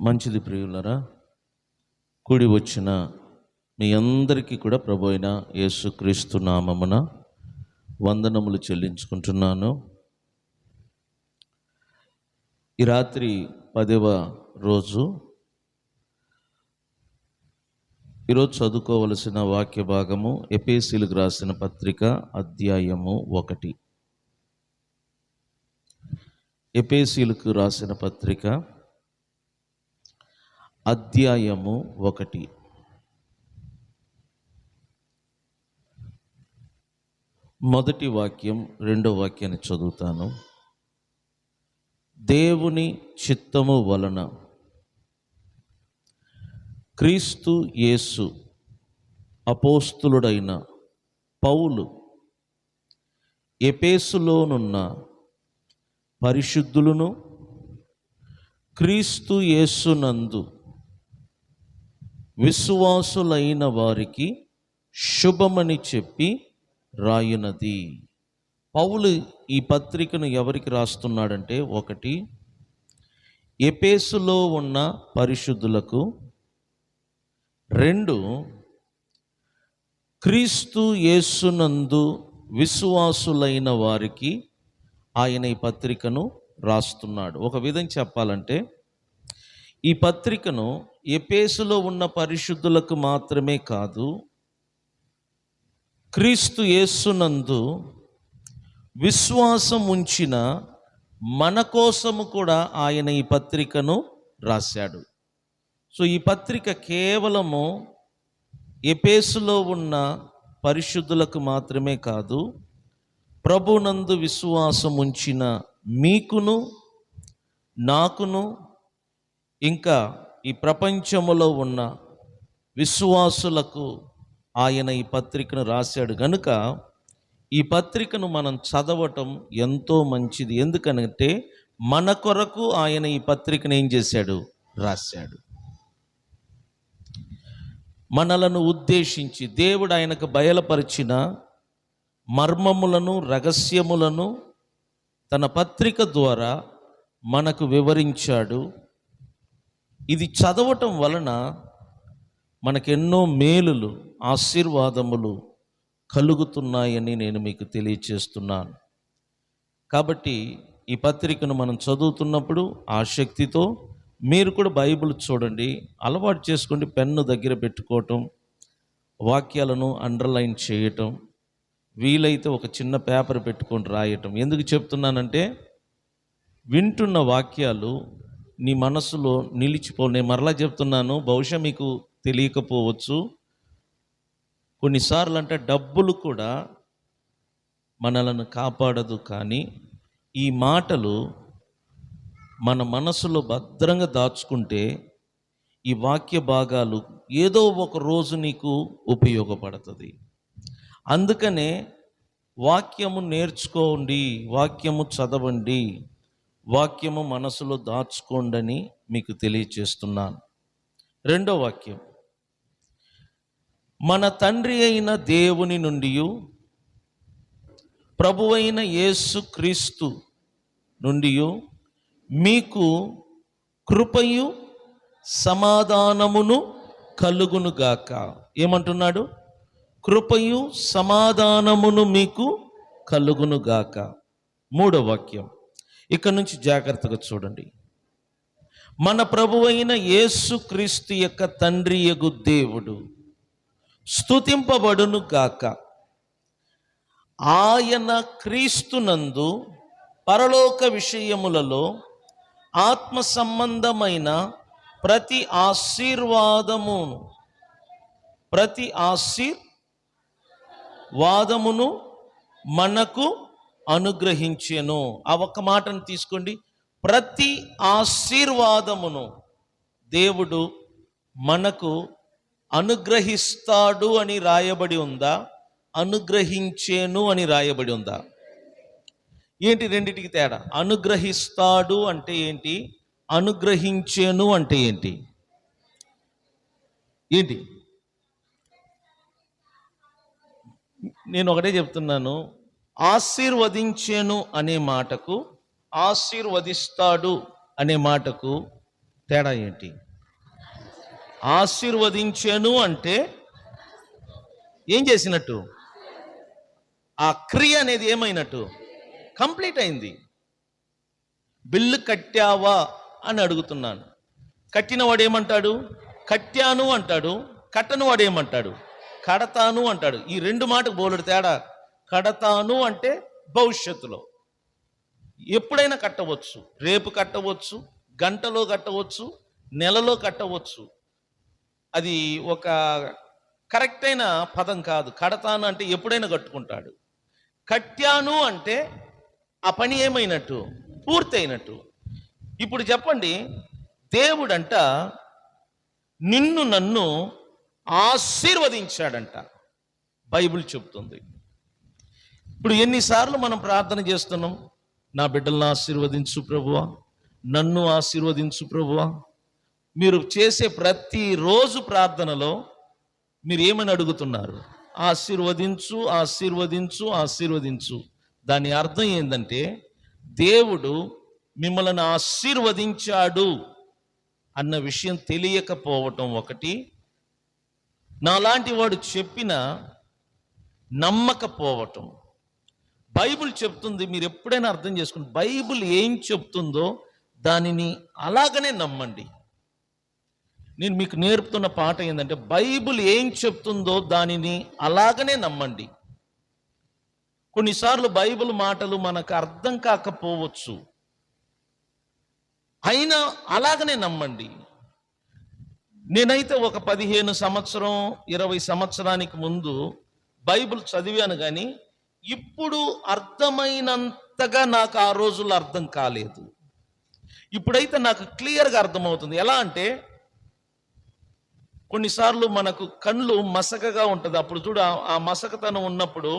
మంచిది ప్రియులరా, కూడి వచ్చిన మీ అందరికీ కూడా ప్రభు అయిన యేసుక్రీస్తు నామమున వందనములు చెల్లించుకుంటున్నాను. ఈ రాత్రి 10వ రోజు. ఈరోజు చదువుకోవలసిన వాక్య భాగము ఎఫెసీయులకు రాసిన పత్రిక అధ్యాయము 1. ఎఫెసీయులకు రాసిన పత్రిక అధ్యాయము 1. మొదటి వాక్యం, రెండో వాక్యాన్ని చదువుతాను. దేవుని చిత్తము వలన క్రీస్తు యేసు అపోస్తులుడైన పౌలు ఎఫెసులోనున్న పరిశుద్ధులను క్రీస్తు యేసునందు విశ్వాసులైన వారికి శుభమని చెప్పి రాయునది. పౌలు ఈ పత్రికను ఎవరికి రాస్తున్నాడంటే, 1 ఎఫెసులో ఉన్న పరిశుద్ధులకు, 2 క్రీస్తు యేసునందు విశ్వాసులైన వారికి ఆయన ఈ పత్రికను రాస్తున్నాడు. ఒక విధంగా చెప్పాలంటే, ఈ పత్రికను ఎఫెసులో ఉన్న పరిశుద్ధులకు మాత్రమే కాదు, క్రీస్తు యేసునందు విశ్వాసం ఉంచిన మన కోసము కూడా ఆయన ఈ పత్రికను రాశాడు. సో ఈ పత్రిక కేవలము ఎఫెసులో ఉన్న పరిశుద్ధులకు మాత్రమే కాదు, ప్రభునందు విశ్వాసం ఉంచిన మీకును, నాకును, ఇంకా ఈ ప్రపంచములో ఉన్న విశ్వాసులకు ఆయన ఈ పత్రికను రాశాడు. గనుక ఈ పత్రికను మనం చదవటం ఎంతో మంచిది. ఎందుకనంటే మన కొరకు ఆయన ఈ పత్రికను ఏం చేశాడు? రాశాడు. మనలను ఉద్దేశించి దేవుడు ఆయనకు బయలుపరిచిన మర్మములను, రహస్యములను తన పత్రిక ద్వారా మనకు వివరించాడు. ఇది చదవటం వలన మనకెన్నో మేలులు, ఆశీర్వాదములు కలుగుతున్నాయని నేను మీకు తెలియచేస్తున్నాను. కాబట్టి ఈ పత్రికను మనం చదువుతున్నప్పుడు ఆసక్తితో మీరు కూడా బైబిల్ చూడండి, అలవాటు చేసుకోండి. పెన్ను దగ్గర పెట్టుకోవటం, వాక్యాలను అండర్లైన్ చేయటం, వీలైతే ఒక చిన్న పేపర్ పెట్టుకొని రాయటం. ఎందుకు చెప్తున్నానంటే, వింటున్న వాక్యాలు నీ మనసులో నేను మరలా చెప్తున్నాను, బహుశా మీకు తెలియకపోవచ్చు. కొన్నిసార్లు అంటే డబ్బులు కూడా మనలను కాపాడదు, కానీ ఈ మాటలు మన మనసులో భద్రంగా దాచుకుంటే ఈ వాక్య భాగాలు ఏదో ఒక రోజు నీకు ఉపయోగపడుతుంది. అందుకనే వాక్యము నేర్చుకోండి, వాక్యము చదవండి, వాక్యము మనసులో దాచుకోండి అని మీకు తెలియచేస్తున్నాను. రెండో వాక్యం, మన తండ్రి అయిన దేవుని నుండి, ప్రభువైన యేసు క్రీస్తు నుండి మీకు కృపయు సమాధానమును కలుగునుగాక. ఏమంటున్నాడు? కృపయు సమాధానమును మీకు కలుగునుగాక. మూడో వాక్యం, ఇక్కడ నుంచి జాగ్రత్తగా చూడండి. మన ప్రభువైన యేసు క్రీస్తు యొక్క తండ్రి యగు దేవుడు స్తుతింపబడును గాక. ఆయన క్రీస్తునందు పరలోక విషయములలో ఆత్మ సంబంధమైన ప్రతి ఆశీర్వాదమును మనకు అనుగ్రహించెను. ఆ ఒక్క మాటను తీసుకోండి. ప్రతి ఆశీర్వాదమును దేవుడు మనకు అనుగ్రహిస్తాడు అని రాయబడి ఉందా? అనుగ్రహించేను అని రాయబడి ఉందా? ఏంటి రెండిటికి తేడా? అనుగ్రహిస్తాడు అంటే ఏంటి, అనుగ్రహించెను అంటే ఏంటి? ఏంటి? నేను ఒకటే చెప్తున్నాను, ఆశీర్వదించెను అనే మాటకు ఆశీర్వదిస్తాడు అనే మాటకు తేడా ఏంటి? ఆశీర్వదించెను అంటే ఏం చేసినట్టు? ఆ క్రియ అనేది ఏమైనట్టు? కంప్లీట్ అయింది. బిల్లు కట్టావా అని అడుగుతున్నాను. కట్టిన వాడు ఏమంటాడు? కట్టాను అంటాడు. కట్టను వాడు ఏమంటాడు? కడతాను అంటాడు. ఈ రెండు మాటకు బోలెడు తేడా. కడతాను అంటే భవిష్యత్తులో, ఎప్పుడైనా కట్టవచ్చు, రేపు కట్టవచ్చు, గంటలో కట్టవచ్చు, నెలలో కట్టవచ్చు. అది ఒక కరెక్ట్ అయిన పదం కాదు. కడతాను అంటే ఎప్పుడైనా కట్టుకుంటాడు. కట్టాను అంటే ఆ పని ఏమైనట్టు? పూర్తయినట్టు. ఇప్పుడు చెప్పండి, దేవుడంట నిన్ను నన్ను ఆశీర్వదించాడంట, బైబిల్ చెప్తుంది. ఇప్పుడు ఎన్నిసార్లు మనం ప్రార్థన చేస్తున్నాం, నా బిడ్డలను ఆశీర్వదించు ప్రభువా, నన్ను ఆశీర్వదించు ప్రభువా. మీరు చేసే ప్రతిరోజు ప్రార్థనలో మీరు ఏమని అడుగుతున్నారు? ఆశీర్వదించు, ఆశీర్వదించు, ఆశీర్వదించు. దాని అర్థం ఏంటంటే, దేవుడు మిమ్మల్ని ఆశీర్వదించాడు అన్న విషయం తెలియకపోవటం ఒకటి, నాలాంటి వాడు చెప్పిన నమ్మకపోవటం. బైబిల్ చెప్తుంది, మీరు ఎప్పుడైనా అర్థం చేసుకోండి, బైబిల్ ఏం చెప్తుందో దానిని అలాగనే నమ్మండి. నేను మీకు నేర్పుతున్న పాట ఏంటంటే, బైబిల్ ఏం చెప్తుందో దానిని అలాగనే నమ్మండి. కొన్నిసార్లు బైబిల్ మాటలు మనకు అర్థం కాకపోవచ్చు, అయినా అలాగనే నమ్మండి. నేనైతే ఒక 15 సంవత్సరం 20 సంవత్సరానికి ముందు బైబిల్ చదివాను, కానీ ఇప్పుడు అర్థమైనంతగా నాకు ఆ రోజుల్లో అర్థం కాలేదు. ఇప్పుడైతే నాకు క్లియర్గా అర్థమవుతుంది. ఎలా అంటే, కొన్నిసార్లు మనకు కళ్ళు మసకగా ఉంటుంది. అప్పుడు చూడు, ఆ మసకతనం ఉన్నప్పుడు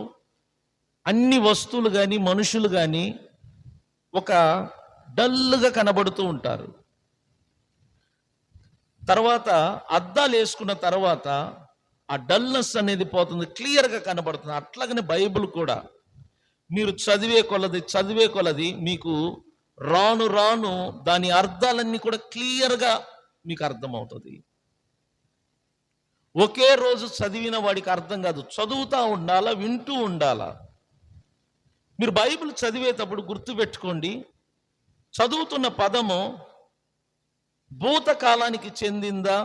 అన్ని వస్తువులు కానీ మనుషులు కానీ ఒక డల్గా కనబడుతూ ఉంటారు. తర్వాత అద్దాలు వేసుకున్న తర్వాత ఆ డల్నెస్ అనేది పోతుంది, క్లియర్గా కనబడుతుంది. అట్లాగనే బైబిల్ కూడా మీరు చదివే కొలది మీకు రాను రాను దాని అర్థాలన్నీ కూడా క్లియర్గా మీకు అర్థమవుతుంది. ఒకే రోజు చదివిన వాడికి అర్థం కాదు, చదువుతూ ఉండాలా, వింటూ ఉండాలా. మీరు బైబిల్ చదివేటప్పుడు గుర్తుపెట్టుకోండి, చదువుతున్న పదము భూతకాలానికి చెందిందా,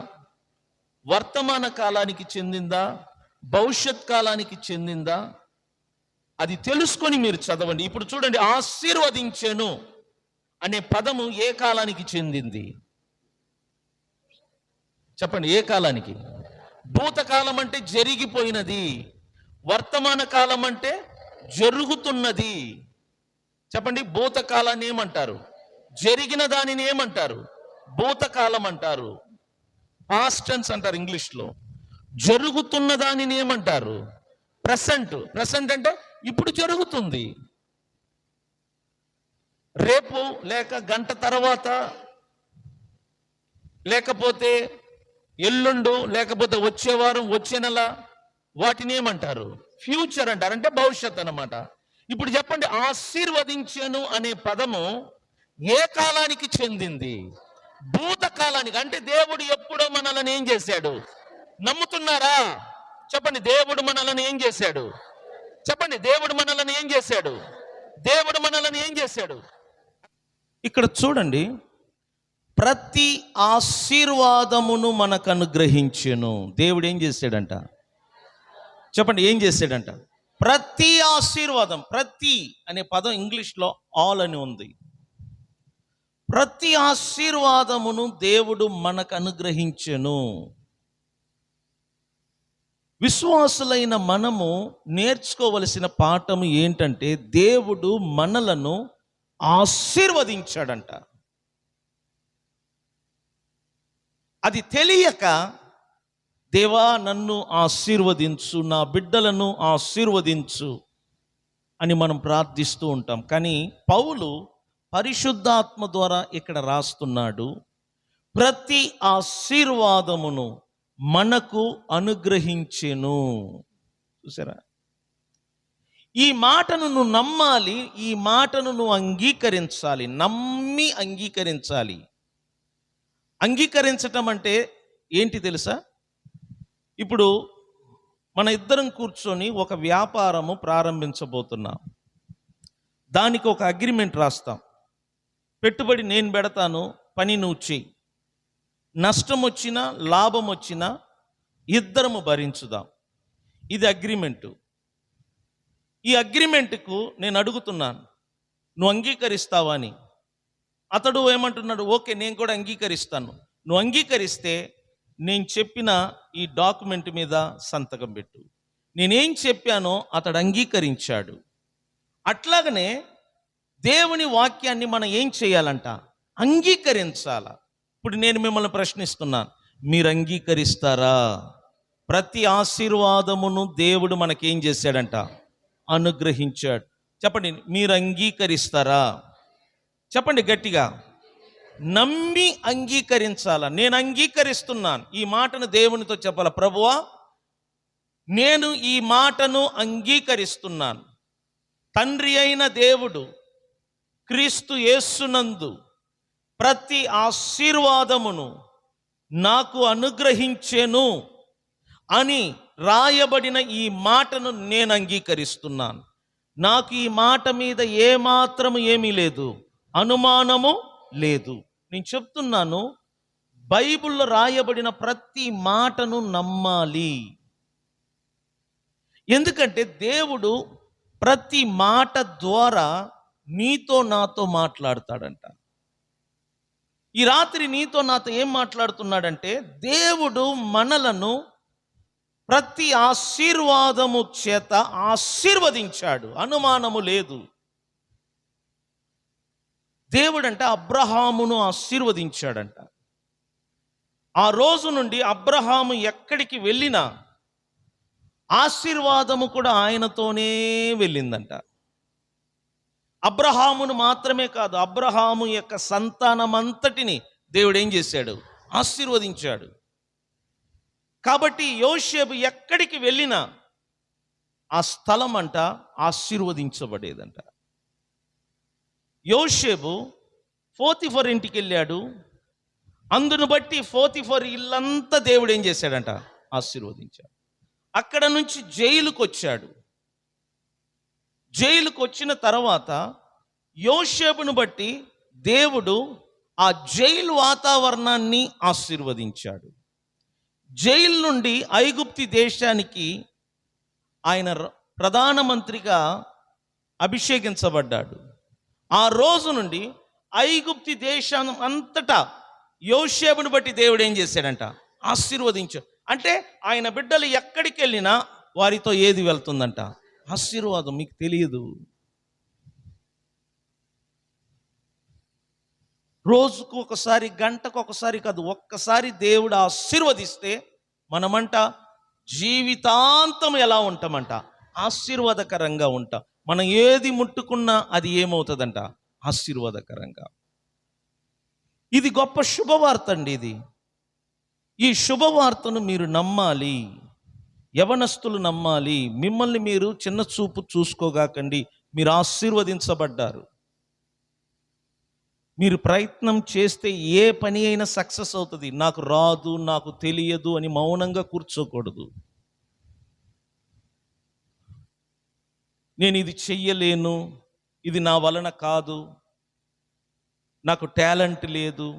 వర్తమాన కాలానికి చెందిందా, భవిష్యత్ కాలానికి చెందిందా, అది తెలుసుకొని మీరు చదవండి. ఇప్పుడు చూడండి, ఆశీర్వదించెను అనే పదము ఏ కాలానికి చెందింది? చెప్పండి, ఏ కాలానికి? భూతకాలం అంటే జరిగిపోయినది, వర్తమాన కాలం అంటే జరుగుతున్నది. చెప్పండి, భూతకాలాన్ని ఏమంటారు? జరిగిన దానిని ఏమంటారు? భూతకాలం అంటారు. పాస్ట్ టెన్స్ అంటారు ఇంగ్లీష్లో. జరుగుతున్న దానిని ఏమంటారు? ప్రెసెంట్. ప్రెసెంట్ అంటే ఇప్పుడు జరుగుతుంది. రేపు లేక గంట తర్వాత, లేకపోతే ఎల్లుండు, లేకపోతే వచ్చే వారం, వచ్చే నెల, వాటిని ఏమంటారు? ఫ్యూచర్ అంటారు, అంటే భవిష్యత్ అన్నమాట. ఇప్పుడు చెప్పండి, ఆశీర్వదించెను అనే పదము ఏ కాలానికి చెందింది? భూతకాలానికి. అంటే దేవుడు ఎప్పుడో మనల్ని ఏం చేశాడు? నమ్ముతున్నారా? చెప్పండి, దేవుడు మనల్ని ఏం చేశాడు? చెప్పండి, దేవుడు మనల్ని ఏం చేశాడు? దేవుడు మనల్ని ఏం చేశాడు? ఇక్కడ చూడండి, ప్రతి ఆశీర్వాదమును మనకు అనుగ్రహించెను. దేవుడు ఏం చేశాడంట? చెప్పండి, ఏం చేశాడంట? ప్రతి ఆశీర్వాదం. ప్రతి అనే పదం ఇంగ్లీష్లో ఆల్ అని ఉంది. ప్రతి ఆశీర్వాదమును దేవుడు మనకు అనుగ్రహించెను. విశ్వాసులైన మనము నేర్చుకోవలసిన పాఠం ఏంటంటే, దేవుడు మనలను ఆశీర్వదించాడంట. అది తెలియక, దేవా నన్ను ఆశీర్వదించు, నా బిడ్డలను ఆశీర్వదించు అని మనం ప్రార్థిస్తూ ఉంటాం. కానీ పౌలు పరిశుద్ధాత్మ ద్వారా ఇక్కడ రాస్తున్నాడు, ప్రతి ఆశీర్వాదమును మనకు అనుగ్రహించెను. చూసారా? ఈ మాటను నువ్వు నమ్మాలి, ఈ మాటను నువ్వు అంగీకరించాలి, నమ్మి అంగీకరించాలి. అంగీకరించటం అంటే ఏంటి తెలుసా? ఇప్పుడు మన ఇద్దరం కూర్చొని ఒక వ్యాపారము ప్రారంభించబోతున్నాం. దానికి ఒక అగ్రిమెంట్ రాస్తాం. పెట్టుబడి నేను పెడతాను, పని నువ్వు చెయ్యి. నష్టం వచ్చినా లాభం వచ్చినా ఇద్దరము భరించుదాం. ఇది అగ్రిమెంటు. ఈ అగ్రిమెంట్కు నేను అడుగుతున్నాను, నువ్వు అంగీకరిస్తావా అని. అతడు ఏమంటున్నాడు, ఓకే నేను కూడా అంగీకరిస్తాను. నువ్వు అంగీకరిస్తే నేను చెప్పిన ఈ డాక్యుమెంట్ మీద సంతకం పెట్టు. నేనేం చెప్పానో అతడు అంగీకరించాడు. అట్లాగనే దేవుని వాక్యాన్ని మనం ఏం చేయాలంట? అంగీకరించాల. ఇప్పుడు నేను మిమ్మల్ని ప్రశ్నిస్తున్నాను, మీరు అంగీకరిస్తారా? ప్రతి ఆశీర్వాదమును దేవుడు మనకేం చేశాడంట? అనుగ్రహించాడు. చెప్పండి, మీరు అంగీకరిస్తారా? చెప్పండి గట్టిగా. నమ్మి అంగీకరించాల. నేను అంగీకరిస్తున్నాను. ఈ మాటను దేవునితో చెప్పాల, ప్రభువా నేను ఈ మాటను అంగీకరిస్తున్నాను. తండ్రి అయిన దేవుడు క్రీస్తు యేసునందు ప్రతి ఆశీర్వాదమును నాకు అనుగ్రహించెను అని రాయబడిన ఈ మాటను నేను అంగీకరిస్తున్నాను. నాకు ఈ మాట మీద ఏమాత్రము ఏమీ లేదు, అనుమానము లేదు. నేను చెప్తున్నాను, బైబిల్లో రాయబడిన ప్రతి మాటను నమ్మాలి. ఎందుకంటే దేవుడు ప్రతి మాట ద్వారా నీతో నాతో మాట్లాడతాడంట. ఈ రాత్రి నీతో నాతో ఏం మాట్లాడుతున్నాడంటే, దేవుడు మనలను ప్రతి ఆశీర్వాదము చేత ఆశీర్వదించాడు, అనుమానము లేదు. దేవుడంట అబ్రహామును ఆశీర్వదించాడంట. ఆ రోజు నుండి అబ్రహాము ఎక్కడికి వెళ్ళినా ఆశీర్వాదము కూడా ఆయనతోనే వెళ్ళిందంట. అబ్రహామును మాత్రమే కాదు, అబ్రహాము యొక్క సంతానమంతటిని దేవుడు ఏం చేశాడు? ఆశీర్వదించాడు. కాబట్టి యోసేపు ఎక్కడికి వెళ్ళినా ఆ స్థలం అంట ఆశీర్వదించబడేదంట. యోసేపు పోతిఫర్ ఇంటికి వెళ్ళాడు. అందును బట్టి పోతిఫర్ ఇల్లంతా దేవుడు ఏం చేశాడంట? ఆశీర్వదించాడు. అక్కడ నుంచి జైలుకు వచ్చాడు. జైలుకు వచ్చిన తర్వాత యోసేపును బట్టి దేవుడు ఆ జైలు వాతావరణాన్ని ఆశీర్వదించాడు. జైలు నుండి ఐగుప్తి దేశానికి ఆయన ప్రధానమంత్రిగా అభిషేకించబడ్డాడు. ఆ రోజు నుండి ఐగుప్తి దేశం అంతటా యోసేపును బట్టి దేవుడు ఏం చేశాడంట? ఆశీర్వదించాడు. అంటే ఆయన బిడ్డలు ఎక్కడికి వెళ్ళినా వారితో ఏది వెళ్తుందంట? ఆశీర్వాదం. మీకు తెలియదు. రోజుకు ఒకసారి, గంటకు ఒకసారి కాదు, ఒక్కసారి దేవుడు ఆశీర్వదిస్తే మనమంట జీవితాంతం ఎలా ఉంటామంట? ఆశీర్వాదకరంగా ఉంటాం. మనం ఏది ముట్టుకున్నా అది ఏమవుతుందంట? ఆశీర్వాదకరంగా. ఇది గొప్ప శుభవార్త అండి. ఈ శుభవార్తను మీరు నమ్మాలి, యవనస్తులు నమ్మాలి. మిమ్మల్ని మీరు చిన్న చూపు చూసుకోగాకండి. మీరు ఆశీర్వదించబడ్డారు. మీరు ప్రయత్నం చేస్తే ఏ పని అయినా సక్సెస్ అవుతుంది. నాకు రాదు, నాకు తెలియదు అని మౌనంగా కూర్చోకూడదు. నేను ఇది చెయ్యలేను, ఇది నా వలన కాదు, నాకు టాలెంట్ లేదు,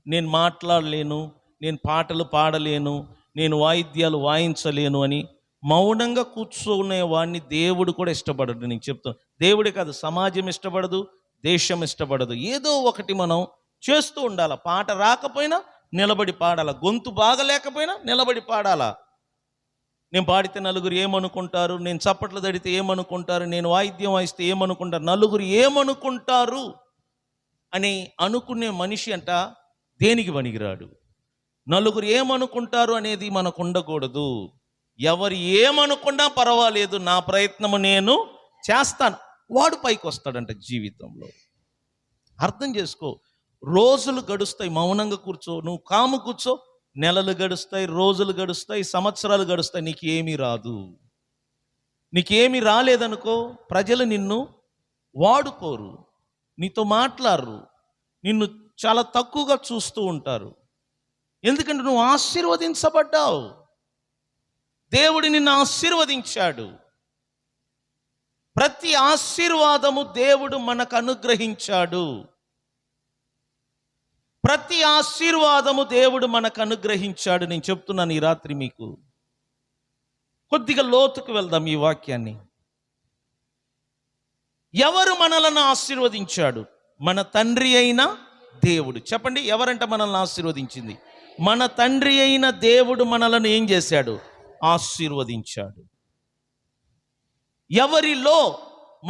నేను మాట్లాడలేను, నేను పాటలు పాడలేను, నేను వాయిద్యాలు వాయించలేను అని మౌనంగా కూర్చునే వాడిని దేవుడు కూడా ఇష్టపడడు. నేను చెప్తాను, దేవుడే కాదు, సమాజం ఇష్టపడదు, దేశం ఇష్టపడదు. ఏదో ఒకటి మనం చేస్తూ ఉండాల. పాట రాకపోయినా నిలబడి పాడాల, గొంతు బాగలేకపోయినా నిలబడి పాడాలా. నేను పాడితే నలుగురు ఏమనుకుంటారు, నేను చప్పట్లు తడితే ఏమనుకుంటారు, నేను వాయిద్యం వాయిస్తే ఏమనుకుంటారు, నలుగురు ఏమనుకుంటారు అని అనుకునే మనిషి అంట దేనికి పనికిరాడు. నలుగురు ఏమనుకుంటారు అనేది మనకు ఉండకూడదు. ఎవరు ఏమనుకున్నా పర్వాలేదు, నా ప్రయత్నము నేను చేస్తాను. వాడు పైకి వస్తాడంట జీవితంలో. అర్థం చేసుకో. రోజులు గడుస్తాయి, మౌనంగా కూర్చో, నువ్వు కాము కూర్చో, నెలలు గడుస్తాయి, రోజులు గడుస్తాయి, సంవత్సరాలు గడుస్తాయి, నీకు ఏమీ రాదు. నీకేమీ రాలేదనుకో, ప్రజలు నిన్ను వాడుకోరు, నీతో మాట్లాడరు, నిన్ను చాలా తక్కువగా చూస్తూ ఉంటారు. ఎందుకంటే నువ్వు ఆశీర్వదించబడ్డావు, దేవుడు నిన్ను ఆశీర్వదించాడు. ప్రతి ఆశీర్వాదము దేవుడు మనకు అనుగ్రహించాడు. ప్రతి ఆశీర్వాదము దేవుడు మనకు అనుగ్రహించాడు. నేను చెప్తున్నాను ఈ రాత్రి మీకు. కొద్దిగా లోతుకు వెళ్దాం ఈ వాక్యాన్ని. ఎవరు మనలను ఆశీర్వదించాడు? మన తండ్రి అయిన దేవుడు. చెప్పండి, ఎవరంట మనల్ని ఆశీర్వదించింది? మన తండ్రి అయిన దేవుడు మనలను ఏం చేశాడు? ఆశీర్వదించాడు. ఎవరిలో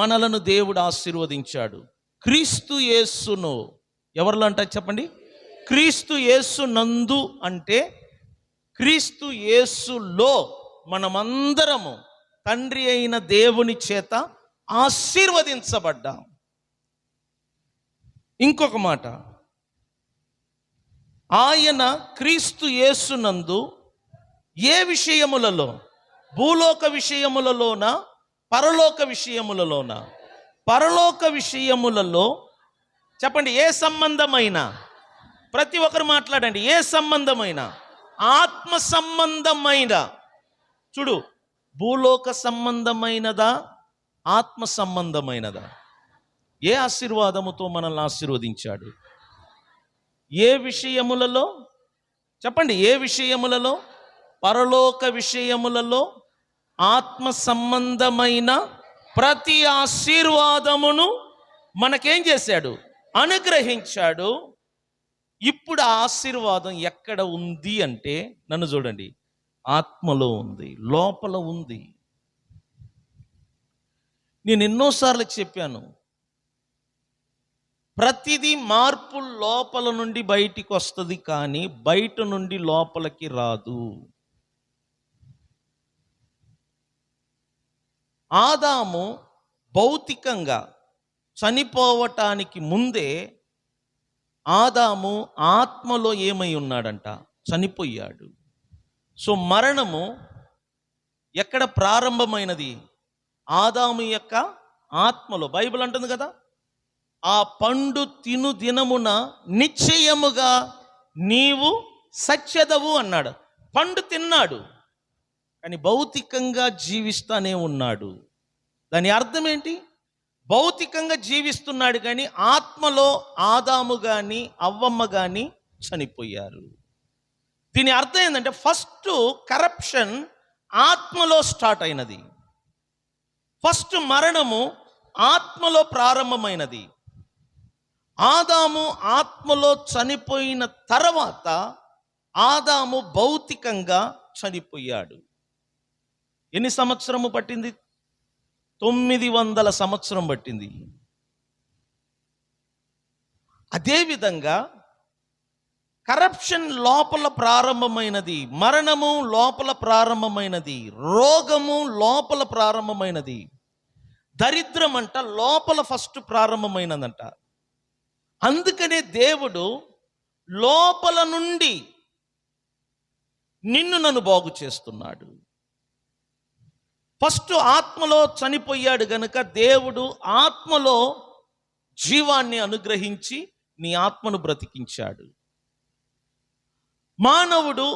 మనలను దేవుడు ఆశీర్వదించాడు? క్రీస్తు యేసును. ఎవరిలో అంట చెప్పండి? క్రీస్తు యేసు నందు అంటే క్రీస్తు యేసులో మనమందరము తండ్రి అయిన దేవుని చేత ఆశీర్వదించబడ్డాం. ఇంకొక మాట, ఆయన క్రీస్తు యేసునందు ఏ విషయములలో, భూలోక విషయములలోన పరలోక విషయములలోన? పరలోక విషయములలో చెప్పండి, ఏ సంబంధమైన? ప్రతి ఒక్కరు మాట్లాడండి. ఏ సంబంధమైన? ఆత్మ సంబంధమైన. చూడు, భూలోక సంబంధమైనదా, ఆత్మ సంబంధమైనదా? ఏ ఆశీర్వాదముతో మనల్ని ఆశీర్వదించాడు? ఏ విషయములలో? చెప్పండి, ఏ విషయములలో? పరలోక విషయములలో ఆత్మ సంబంధమైన ప్రతి ఆశీర్వాదమును మనకేం చేశాడు? అనుగ్రహించాడు. ఇప్పుడు ఆ ఆశీర్వాదం ఎక్కడ ఉంది అంటే, నన్ను చూడండి, ఆత్మలో ఉంది, లోపల ఉంది. నేను ఎన్నోసార్లు చెప్పాను, ప్రతిదీ మార్పు లోపల నుండి బయటికి వస్తుంది, కానీ బయట నుండి లోపలికి రాదు. ఆదాము భౌతికంగా చనిపోవటానికి ముందే ఆదాము ఆత్మలో ఏమై ఉన్నాడంట? చనిపోయాడు. సో మరణము ఎక్కడ ప్రారంభమైనది? ఆదాము యొక్క ఆత్మలో. బైబిల్ అంటుంది కదా, ఆ పండు తిను దినమున నిశ్చయముగా నీవు సత్యదవు అన్నాడు. పండు తిన్నాడు, కానీ భౌతికంగా జీవిస్తానే ఉన్నాడు. దాని అర్థం ఏంటి? భౌతికంగా జీవిస్తున్నాడు, కానీ ఆత్మలో ఆదాము కానీ అవ్వమ్మ కానీ చనిపోయారు. దీని అర్థం ఏంటంటే, ఫస్ట్ కరప్షన్ ఆత్మలో స్టార్ట్ అయినది. ఫస్ట్ మరణము ఆత్మలో ప్రారంభమైనది. ఆదాము ఆత్మలో చనిపోయిన తర్వాత ఆదాము భౌతికంగా చనిపోయాడు. ఎన్ని సంవత్సరము పట్టింది? 900 సంవత్సరం పట్టింది. అదేవిధంగా కరప్షన్ లోపల ప్రారంభమైనది, మరణము లోపల ప్రారంభమైనది, రోగము లోపల ప్రారంభమైనది, దరిద్రం అంట లోపల ఫస్ట్ ప్రారంభమైనదంట. అందుకనే దేవుడు లోపల నుండి నిన్ను నన్ను బాగు చేస్తున్నాడు. ఫస్ట్ ఆత్మలో చనిపోయాడు గనుక దేవుడు ఆత్మలో జీవాన్ని అనుగ్రహించి నీ ఆత్మను బ్రతికించాడు. మానవుడు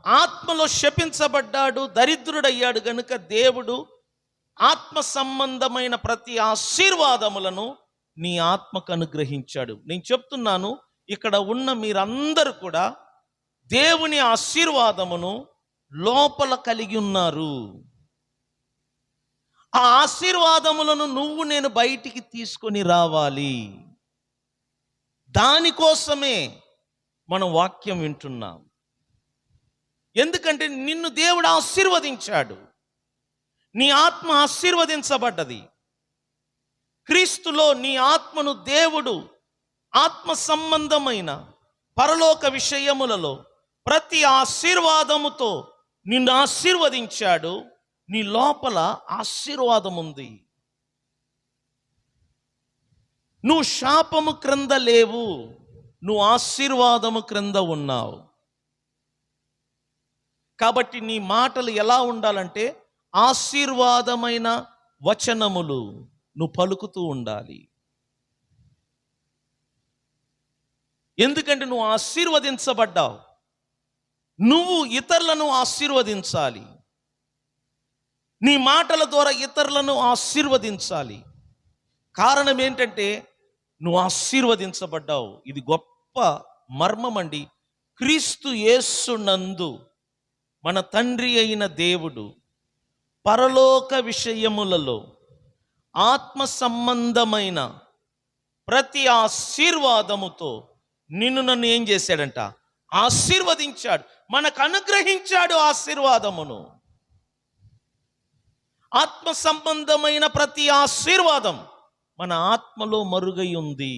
ఆత్మలో శపించబడ్డాడు, దరిద్రుడయ్యాడు గనుక దేవుడు ఆత్మ సంబంధమైన ప్రతి ఆశీర్వాదములను నీ ఆత్మకు అనుగ్రహించాడు. నేను చెప్తున్నాను, ఇక్కడ ఉన్న మీరందరూ కూడా దేవుని ఆశీర్వాదమును లోపల కలిగి ఉన్నారు. ఆ ఆశీర్వాదములను నువ్వు నేను బయటికి తీసుకొని రావాలి. దానికోసమే మనం వాక్యం వింటున్నాం. ఎందుకంటే నిన్ను దేవుడు ఆశీర్వదించాడు, నీ ఆత్మ ఆశీర్వదించబడ్డది. క్రీస్తులో నీ ఆత్మను దేవుడు ఆత్మ సంబంధమైన పరలోక విషయములలో ప్రతి ఆశీర్వాదముతో నిన్ను ఆశీర్వదించాడు. నీ లోపల ఆశీర్వాదం ఉంది. నువ్వు శాపము క్రింద లేవు, నువ్వు ఆశీర్వాదము క్రింద ఉన్నావు. కాబట్టి నీ మాటలు ఎలా ఉండాలంటే ఆశీర్వాదమైన వచనములు నువ్వు పలుకుతూ ఉండాలి. ఎందుకంటే నువ్వు ఆశీర్వదించబడ్డావు, నువ్వు ఇతరులను ఆశీర్వదించాలి. నీ మాటల ద్వారా ఇతరులను ఆశీర్వదించాలి. కారణం ఏంటంటే నువ్వు ఆశీర్వదించబడ్డావు. ఇది గొప్ప మర్మం అండి. క్రీస్తు యేసునందు మన తండ్రి అయిన దేవుడు పరలోక విషయములలో ఆత్మ సంబంధమైన ప్రతి ఆశీర్వాదముతో నిన్ను నన్ను ఏం చేశాడంట? ఆశీర్వదించాడు, మనకు అనుగ్రహించాడు ఆశీర్వాదమును. ఆత్మ సంబంధమైన ప్రతి ఆశీర్వాదం మన ఆత్మలో మరుగై ఉంది.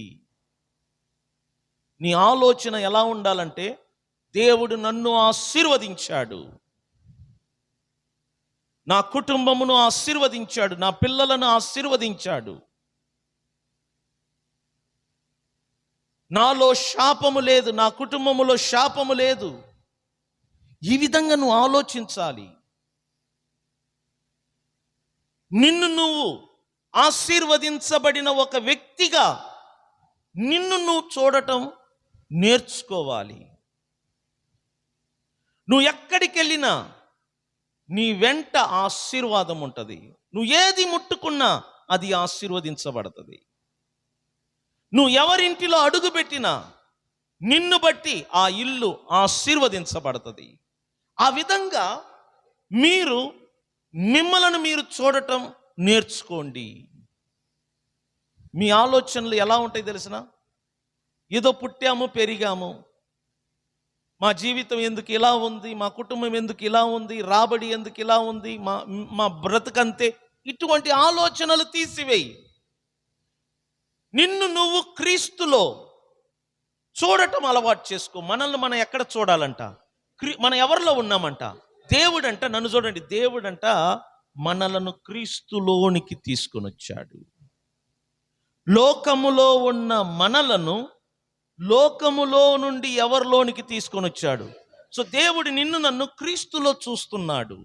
నీ ఆలోచన ఎలా ఉండాలంటే దేవుడు నన్ను ఆశీర్వదించాడు, నా కుటుంబమును ఆశీర్వదించాడు, నా పిల్లలను ఆశీర్వదించాడు, నాలో శాపము లేదు, నా కుటుంబములో శాపము లేదు. ఈ విధంగా నువ్వు ఆలోచించాలి. నిన్ను నువ్వు ఆశీర్వదించబడిన ఒక వ్యక్తిగా నిన్ను నువ్వు చూడటం నేర్చుకోవాలి. నువ్వు ఎక్కడికి వెళ్ళినా నీ వెంట ఆశీర్వాదం ఉంటుంది. నువ్వు ఏది ముట్టుకున్నా అది ఆశీర్వదించబడుతుంది. నువ్వు ఎవరింటిలో అడుగుపెట్టినా నిన్ను బట్టి ఆ ఇల్లు ఆశీర్వదించబడుతుంది. ఆ విధంగా మిమ్మలను మీరు చూడటం నేర్చుకోండి. మీ ఆలోచనలు ఎలా ఉంటాయి తెలిసిన? ఏదో పుట్టాము పెరిగాము, మా జీవితం ఎందుకు ఇలా ఉంది, మా కుటుంబం ఎందుకు ఇలా ఉంది, రాబడి ఎందుకు ఇలా ఉంది, మా బ్రతుకంతే. ఇటువంటి ఆలోచనలు తీసివేయి. నిన్ను నువ్వు క్రీస్తులో చూడటం అలవాటు చేసుకో. మనల్ని మనం ఎక్కడ చూడాలంట? మనం ఎవరిలో ఉన్నామంట? దేవుడంట, నన్ను చూడండి, దేవుడంట మనలను క్రీస్తులోనికి తీసుకొని వచ్చాడు. లోకములో ఉన్న మనలను లోకములో నుండి ఎవరిలోనికి తీసుకొని వచ్చాడు. సో దేవుడు నిన్ను నన్ను క్రీస్తులో చూస్తున్నాడు.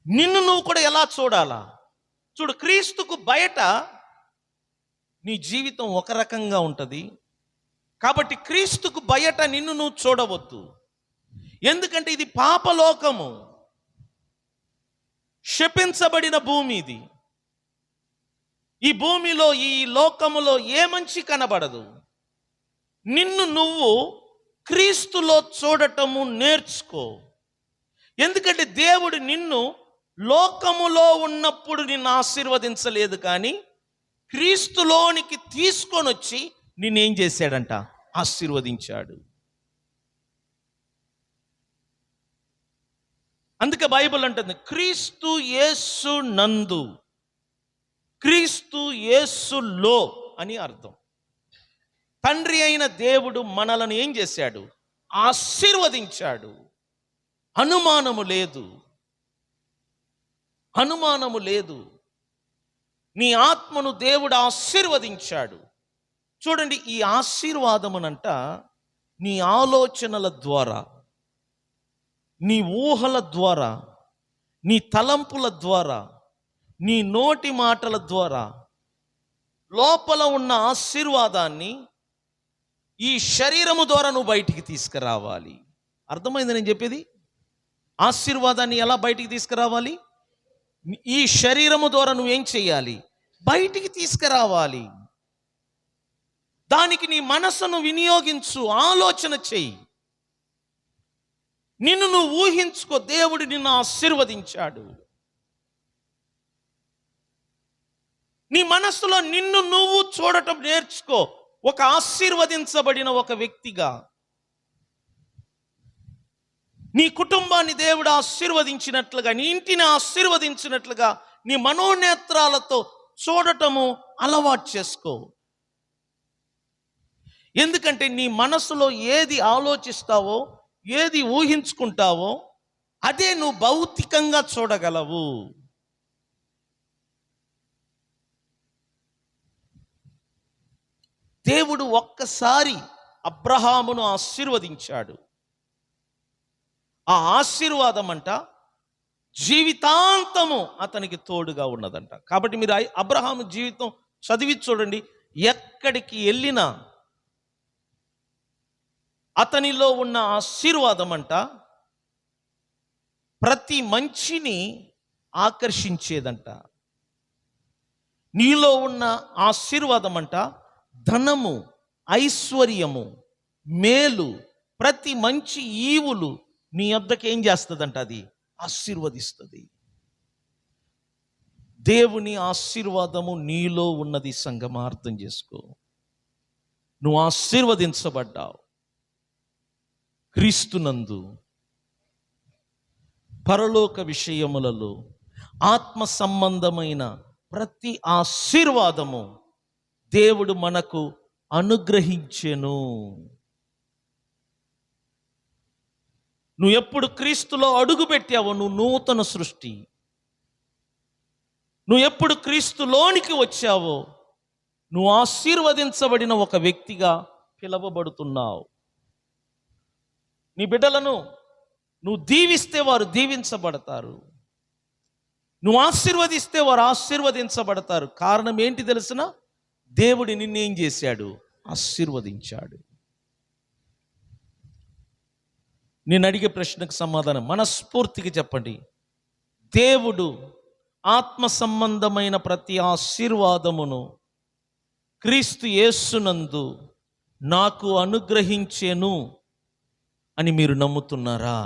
నిన్ను నువ్వు కూడా ఎలా చూడాలా? చూడు, క్రీస్తుకు బయట నీ జీవితం ఒక రకంగా ఉంటుంది. కాబట్టి క్రీస్తుకు బయట నిన్ను నువ్వు చూడవద్దు. ఎందుకంటే ఇది పాపలోకము, శపించబడిన భూమి ఇది. ఈ భూమిలో, ఈ లోకములో ఏ మంచి కనబడదు. నిన్ను నువ్వు క్రీస్తులో చూడటము నేర్చుకో. ఎందుకంటే దేవుడు నిన్ను లోకములో ఉన్నప్పుడు నిన్ను ఆశీర్వదించలేదు, కానీ క్రీస్తులోనికి తీసుకొని వచ్చి నిన్నేం చేశాడంట? ఆశీర్వదించాడు. అందుకే బైబిల్ అంటుంది క్రీస్తు యేసు నందు, క్రీస్తు యేసులో అని అర్థం. తండ్రి అయిన దేవుడు మనలను ఏం చేశాడు? ఆశీర్వదించాడు. అనుమానము లేదు, అనుమానము లేదు. నీ ఆత్మను దేవుడు ఆశీర్వదించాడు. చూడండి, ఈ ఆశీర్వాదమునంట నీ ఆలోచనల ద్వారా, నీ ఊహల ద్వారా, నీ తలంపుల ద్వారా, నీ నోటి మాటల ద్వారా లోపల ఉన్న ఆశీర్వాదాన్ని ఈ శరీరము ద్వారా నువ్వు బయటికి తీసుకురావాలి. అర్థమైంది నేను చెప్పేది? ఆశీర్వాదాన్ని ఎలా బయటికి తీసుకురావాలి? ఈ శరీరము ద్వారా నువ్వేం చేయాలి? బయటికి తీసుకురావాలి. దానికి నీ మనసును వినియోగించు, ఆలోచన చెయ్యి. నిన్ను నువ్వు ఊహించుకో, దేవుడు నిన్ను ఆశీర్వదించాడు. నీ మనస్సులో నిన్ను నువ్వు చూడటం నేర్చుకో, ఒక ఆశీర్వదించబడిన ఒక వ్యక్తిగా. నీ కుటుంబాన్ని దేవుడు ఆశీర్వదించినట్లుగా, నీ ఇంటిని ఆశీర్వదించినట్లుగా నీ మనోనేత్రాలతో చూడటము అలవాటు చేసుకో. ఎందుకంటే నీ మనసులో ఏది ఆలోచిస్తావో, ఏది ఊహించుకుంటావో అదే నువ్వు భౌతికంగా చూడగలవు. దేవుడు ఒక్కసారి అబ్రహామును ఆశీర్వదించాడు. ఆ ఆశీర్వాదం అంట జీవితాంతము అతనికి తోడుగా ఉన్నదంట. కాబట్టి మీరు అబ్రహాము జీవితం చదివి చూడండి. ఎక్కడికి వెళ్ళినా అతనిలో ఉన్న ఆశీర్వాదం అంట ప్రతి మంచిని ఆకర్షించేదంట. నీలో ఉన్న ఆశీర్వాదం అంట ధనము, ఐశ్వర్యము, మేలు, ప్రతి మంచి ఈవులు నీ వద్దకు ఏం చేస్తుందంట? అది ఆశీర్వదిస్తుంది. దేవుని ఆశీర్వాదము నీలో ఉన్నది. సంగమా, అర్థం చేసుకో. నువ్వు ఆశీర్వదించబడ్డావు క్రీస్తునందు. పరలోక విషయములలో ఆత్మ సంబంధమైన ప్రతి ఆశీర్వాదము దేవుడు మనకు అనుగ్రహించెను. నువ్వు ఎప్పుడు క్రీస్తులో అడుగు పెట్టావో నువ్వు నూతన సృష్టి. నువ్వు ఎప్పుడు క్రీస్తులోనికి వచ్చావో నువ్వు ఆశీర్వదించబడిన ఒక వ్యక్తిగా పిలవబడుతున్నావు. నీ బిడ్డలను నువ్వు దీవిస్తే వారు దీవించబడతారు, నువ్వు ఆశీర్వదిస్తే వారు ఆశీర్వదించబడతారు. కారణం ఏంటి తెలుసునా? దేవుడు నిన్నేం చేశాడు? ఆశీర్వదించాడు. నేను అడిగే ప్రశ్నకు సమాధానం మనస్ఫూర్తిగా చెప్పండి. దేవుడు ఆత్మ సంబంధమైన ప్రతి ఆశీర్వాదమును క్రీస్తు యేసునందు నాకు అనుగ్రహించెను అని మీరు నమ్ముతున్నారా?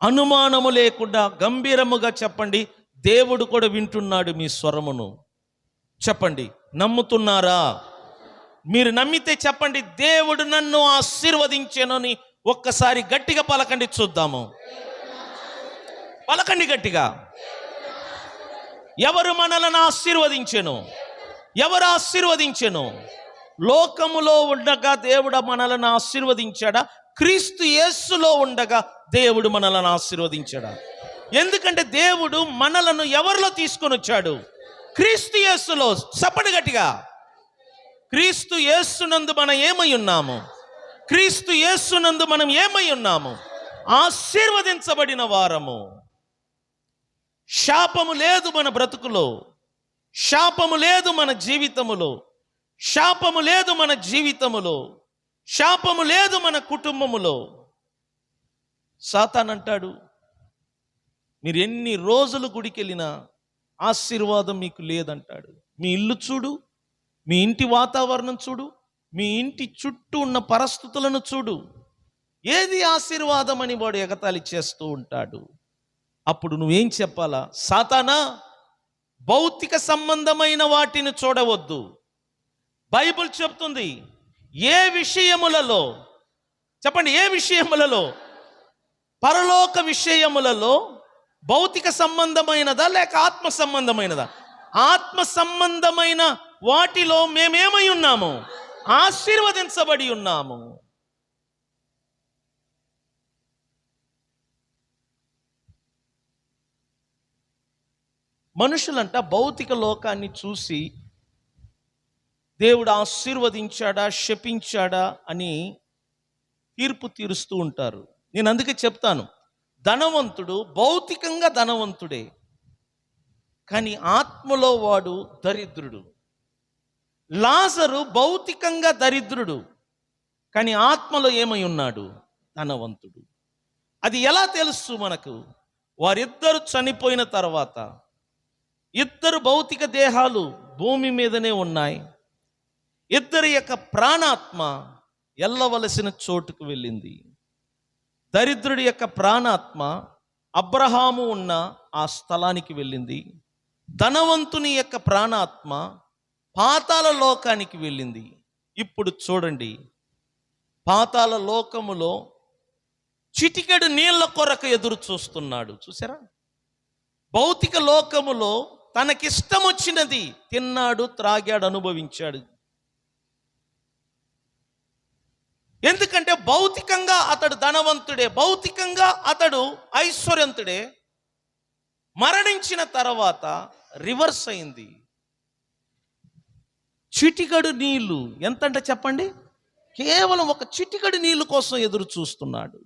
అనుమానము లేకుండా గంభీరముగా చెప్పండి. దేవుడు కూడా వింటున్నాడు మీ స్వరమును. చెప్పండి, నమ్ముతున్నారా? మీరు నమ్మితే చెప్పండి, దేవుడు నన్ను ఆశీర్వదించెనని ఒక్కసారి గట్టిగా పలకండి, చూద్దాము. పలకండి గట్టిగా. ఎవరు మనలను ఆశీర్వదించెను? ఎవరు ఆశీర్వదించెను? లోకములో ఉండగా దేవుడు మనలను ఆశీర్వదించాడా? క్రీస్తు యేసులో ఉండగా దేవుడు మనలను ఆశీర్వదించాడా? ఎందుకంటే దేవుడు మనలను ఎవరిలో తీసుకొని వచ్చాడు? క్రీస్తు యేసులో. చెప్పండి గట్టిగా. క్రీస్తు యేసునందు మనం ఏమై ఉన్నాము? క్రీస్తు యేసునందు మనం ఏమై ఉన్నాము? ఆశీర్వదించబడిన వారము. శాపము లేదు మన బ్రతుకులో, శాపము లేదు మన జీవితములో, శాపము లేదు మన జీవితములో, శాపము లేదు మన కుటుంబములో. సాతాన్ అంటాడు, మీరు ఎన్ని రోజులు గుడికి వెళ్ళినా ఆశీర్వాదం మీకు లేదంటాడు. మీ ఇల్లు చూడు, మీ ఇంటి వాతావరణం చూడు, మీ ఇంటి చుట్టూ ఉన్న పరిస్థితులను చూడు, ఏది ఆశీర్వాదం అని వాడు ఎగతాళి చేస్తూ ఉంటాడు. అప్పుడు నువ్వేం చెప్పాలా? సాతానా, భౌతిక సంబంధమైన వాటిని చూడవద్దు. బైబిల్ చెప్తుంది ఏ విషయములలో, చెప్పండి, ఏ విషయములలో? పరలోక విషయములలో. భౌతిక సంబంధమైనదా లేక ఆత్మ సంబంధమైనదా? ఆత్మ సంబంధమైన వాటిలో మేమేమై ఉన్నాము? ఆశీర్వదించబడి ఉన్నాము. మనుషులంట భౌతిక లోకాన్ని చూసి దేవుడు ఆశీర్వదించాడా శపించాడా అని తీర్పు తీరుస్తూ ఉంటారు. నేను అందుకే చెప్తాను, ధనవంతుడు భౌతికంగా ధనవంతుడే, కానీ ఆత్మలో వాడు దరిద్రుడు. లాజరు భౌతికంగా దరిద్రుడు, కానీ ఆత్మలో ఏమై ఉన్నాడు? ధనవంతుడు. అది ఎలా తెలుసు మనకు? వారిద్దరు చనిపోయిన తర్వాత ఇద్దరు భౌతిక దేహాలు భూమి మీదనే ఉన్నాయి. ఇద్దరి యొక్క ప్రాణాత్మ వెళ్ళవలసిన చోటుకు వెళ్ళింది. దరిద్రుడి యొక్క ప్రాణాత్మ అబ్రహాము ఉన్న ఆ స్థలానికి వెళ్ళింది. ధనవంతుని యొక్క ప్రాణాత్మ పాతాళ లోకానికి వెళ్ళింది. ఇప్పుడు చూడండి, పాతాళ లోకములో చిటికెడు నీళ్ల కొరకు ఎదురు చూస్తున్నాడు. చూసారా? భౌతిక లోకములో తనకిష్టం వచ్చినది తిన్నాడు, త్రాగాడు, అనుభవించాడు. ఎందుకంటే భౌతికంగా అతడు ధనవంతుడే, భౌతికంగా అతడు ఐశ్వర్యంతుడే. మరణించిన తర్వాత రివర్స్ అయింది. చిటికడు నీళ్లు ఎంతంటే చెప్పండి, కేవలం ఒక చిటికడు నీళ్లు కోసం ఎదురు చూస్తున్నాడు.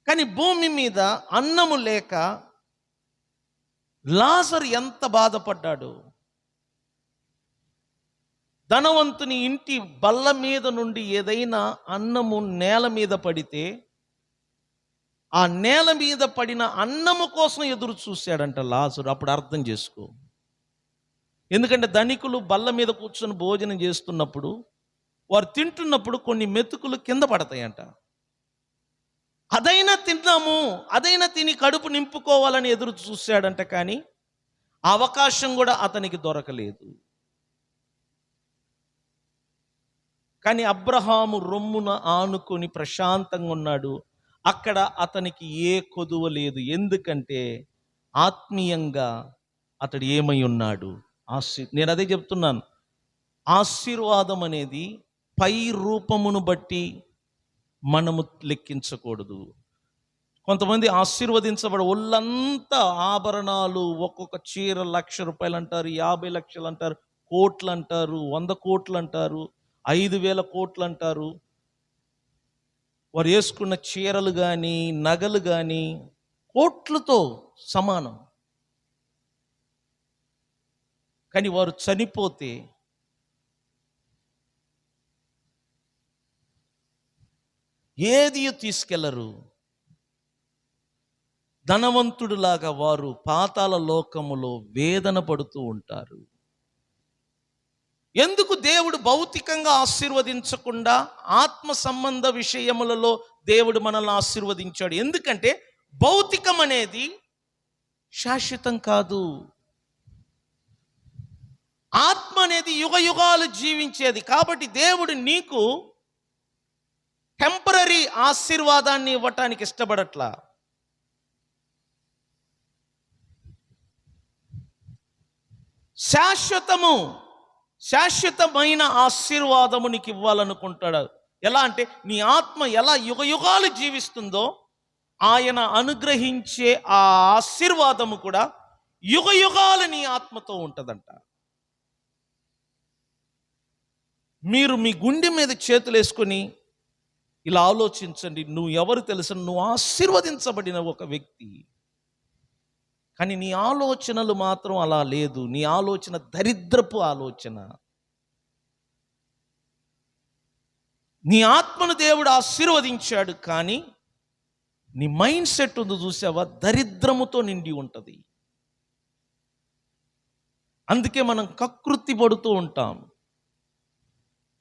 కానీ భూమి మీద అన్నము లేక లాజరు ఎంత బాధపడ్డాడు. ధనవంతుని ఇంటి బల్ల మీద నుండి ఏదైనా అన్నము నేల మీద పడితే ఆ నేల మీద పడిన అన్నము కోసం ఎదురు చూశాడంట లాజరు. అప్పుడు అర్థం చేసుకో. ఎందుకంటే ధనికులు బల్ల మీద కూర్చొని భోజనం చేస్తున్నప్పుడు, వారు తింటున్నప్పుడు కొన్ని మెతుకులు కింద పడతాయంట. అదైనా తిన్నాము, అదైనా తిని కడుపు నింపుకోవాలని ఎదురు చూశాడంట. కానీ అవకాశం కూడా అతనికి దొరకలేదు. కానీ అబ్రహాము రొమ్మున ఆనుకొని ప్రశాంతంగా ఉన్నాడు. అక్కడ అతనికి ఏ కొదువ లేదు. ఎందుకంటే ఆత్మీయంగా అతడు ఏమై ఉన్నాడు. నేను అదే చెప్తున్నాను, ఆశీర్వాదం అనేది పై రూపమును బట్టి మనము లెక్కించకూడదు. కొంతమంది ఆశీర్వదించబడి ఒళ్ళంతా ఆభరణాలు, ఒక్కొక్క చీర 1,00,000 రూపాయలు అంటారు, 50 లక్షలు అంటారు, కోట్లు అంటారు, 100 కోట్లు అంటారు, 5,000 కోట్లు అంటారు. వారు వేసుకున్న చీరలు కానీ నగలు కానీ కోట్లతో సమానం. కానీ వారు చనిపోతే ఏది తీసుకెళ్లరు. ధనవంతుడిలాగా వారు పాతాళ లోకములో వేదన పడుతూ ఉంటారు. ఎందుకు దేవుడు భౌతికంగా ఆశీర్వదించకుండా ఆత్మ సంబంధ విషయములలో దేవుడు మనల్ని ఆశీర్వదించాడు? ఎందుకంటే భౌతికం అనేది శాశ్వతం కాదు. ఆత్మ అనేది యుగ యుగాలు జీవించేది. కాబట్టి దేవుడు నీకు టెంపరరీ ఆశీర్వాదాన్ని ఇవ్వటానికి ఇష్టపడట్లా. శాశ్వతమైన ఆశీర్వాదము నీకు ఇవ్వాలనుకుంటాడు. ఎలా అంటే నీ ఆత్మ ఎలా యుగ యుగాలు జీవిస్తుందో ఆయన అనుగ్రహించే ఆ ఆశీర్వాదము కూడా యుగ యుగాలు నీ ఆత్మతో ఉంటుందంట. మీరు మీ గుండె మీద చేతులు వేసుకొని ఇలా ఆలోచించండి. నువ్వు ఎవరు తెలుసు? నువ్వు ఆశీర్వదించబడిన ఒక వ్యక్తి. కానీ నీ ఆలోచనలు మాత్రం అలా లేదు. నీ ఆలోచన దరిద్రపు ఆలోచన. నీ ఆత్మను దేవుడు ఆశీర్వదించాడు, కానీ నీ మైండ్ సెట్ ఉంది చూసావా, దరిద్రముతో నిండి ఉంటుంది. అందుకే మనం కకృతి పడుతూ ఉంటాం,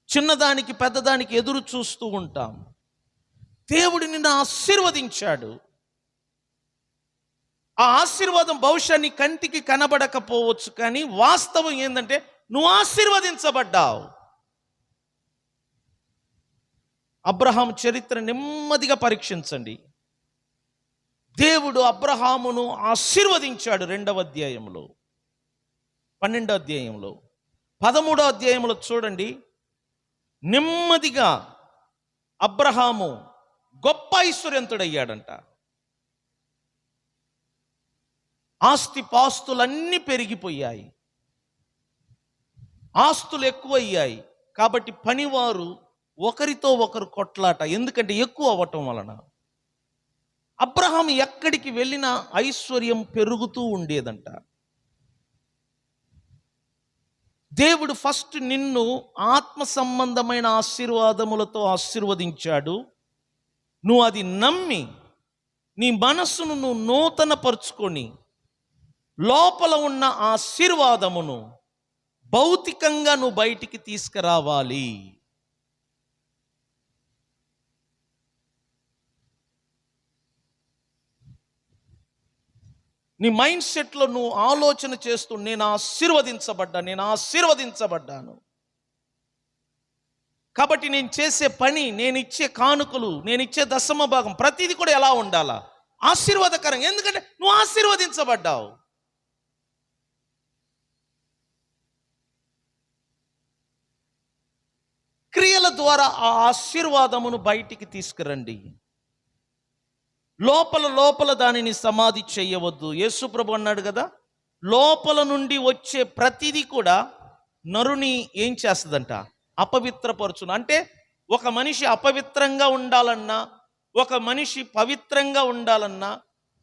చిన్నదానికి పెద్దదానికి ఎదురు చూస్తూ ఉంటాం. దేవుడు నిన్ను ఆశీర్వదించాడు. ఆ ఆశీర్వాదం బహుశా నీ కంటికి కనబడకపోవచ్చు, కానీ వాస్తవం ఏంటంటే నువ్వు ఆశీర్వదించబడ్డావు. అబ్రహాం చరిత్ర నెమ్మదిగా పరీక్షించండి. దేవుడు అబ్రహామును ఆశీర్వదించాడు 2వ అధ్యాయంలో, 12వ అధ్యాయంలో, 13వ అధ్యాయంలో చూడండి. నెమ్మదిగా అబ్రహాము గొప్ప ఐశ్వర్యంతుడయ్యాడంట. ఆస్తి పాస్తులన్నీ పెరిగిపోయాయి, ఆస్తులు ఎక్కువయ్యాయి. కాబట్టి పనివారు ఒకరితో ఒకరు కొట్లాట, ఎందుకంటే ఎక్కువ అవ్వటం వలన. అబ్రహాం ఎక్కడికి వెళ్ళినా ఐశ్వర్యం పెరుగుతూ ఉండేదంట. దేవుడు ఫస్ట్ నిన్ను ఆత్మ సంబంధమైన ఆశీర్వాదములతో ఆశీర్వదించాడు. నువ్వు అది నమ్మి నీ మనస్సును నువ్వు నూతనపరుచుకొని లోపల ఉన్న ఆశీర్వాదమును భౌతికంగా నువ్వు బయటికి తీసుకురావాలి. నీ మైండ్ సెట్లో నువ్వు ఆలోచన చేస్తూ నేను ఆశీర్వదించబడ్డాను, కాబట్టి నేను చేసే పని, నేను ఇచ్చే కానుకలు, నేను ఇచ్చే దశమ భాగం ప్రతిదీ కూడా ఎలా ఉండాలా? ఆశీర్వాదకరం. ఎందుకంటే నువ్వు ఆశీర్వదించబడ్డావు. క్రియల ద్వారా ఆ ఆశీర్వాదమును బయటికి తీసుకురండి. లోపల దానిని సమాధి చేయవద్దు. యేసు ప్రభు అన్నాడు కదా, లోపల నుండి వచ్చే ప్రతిదీ కూడా నరుని ఏం చేస్తుందంట? అపవిత్రపరచును. అంటే ఒక మనిషి అపవిత్రంగా ఉండాలన్నా, ఒక మనిషి పవిత్రంగా ఉండాలన్నా,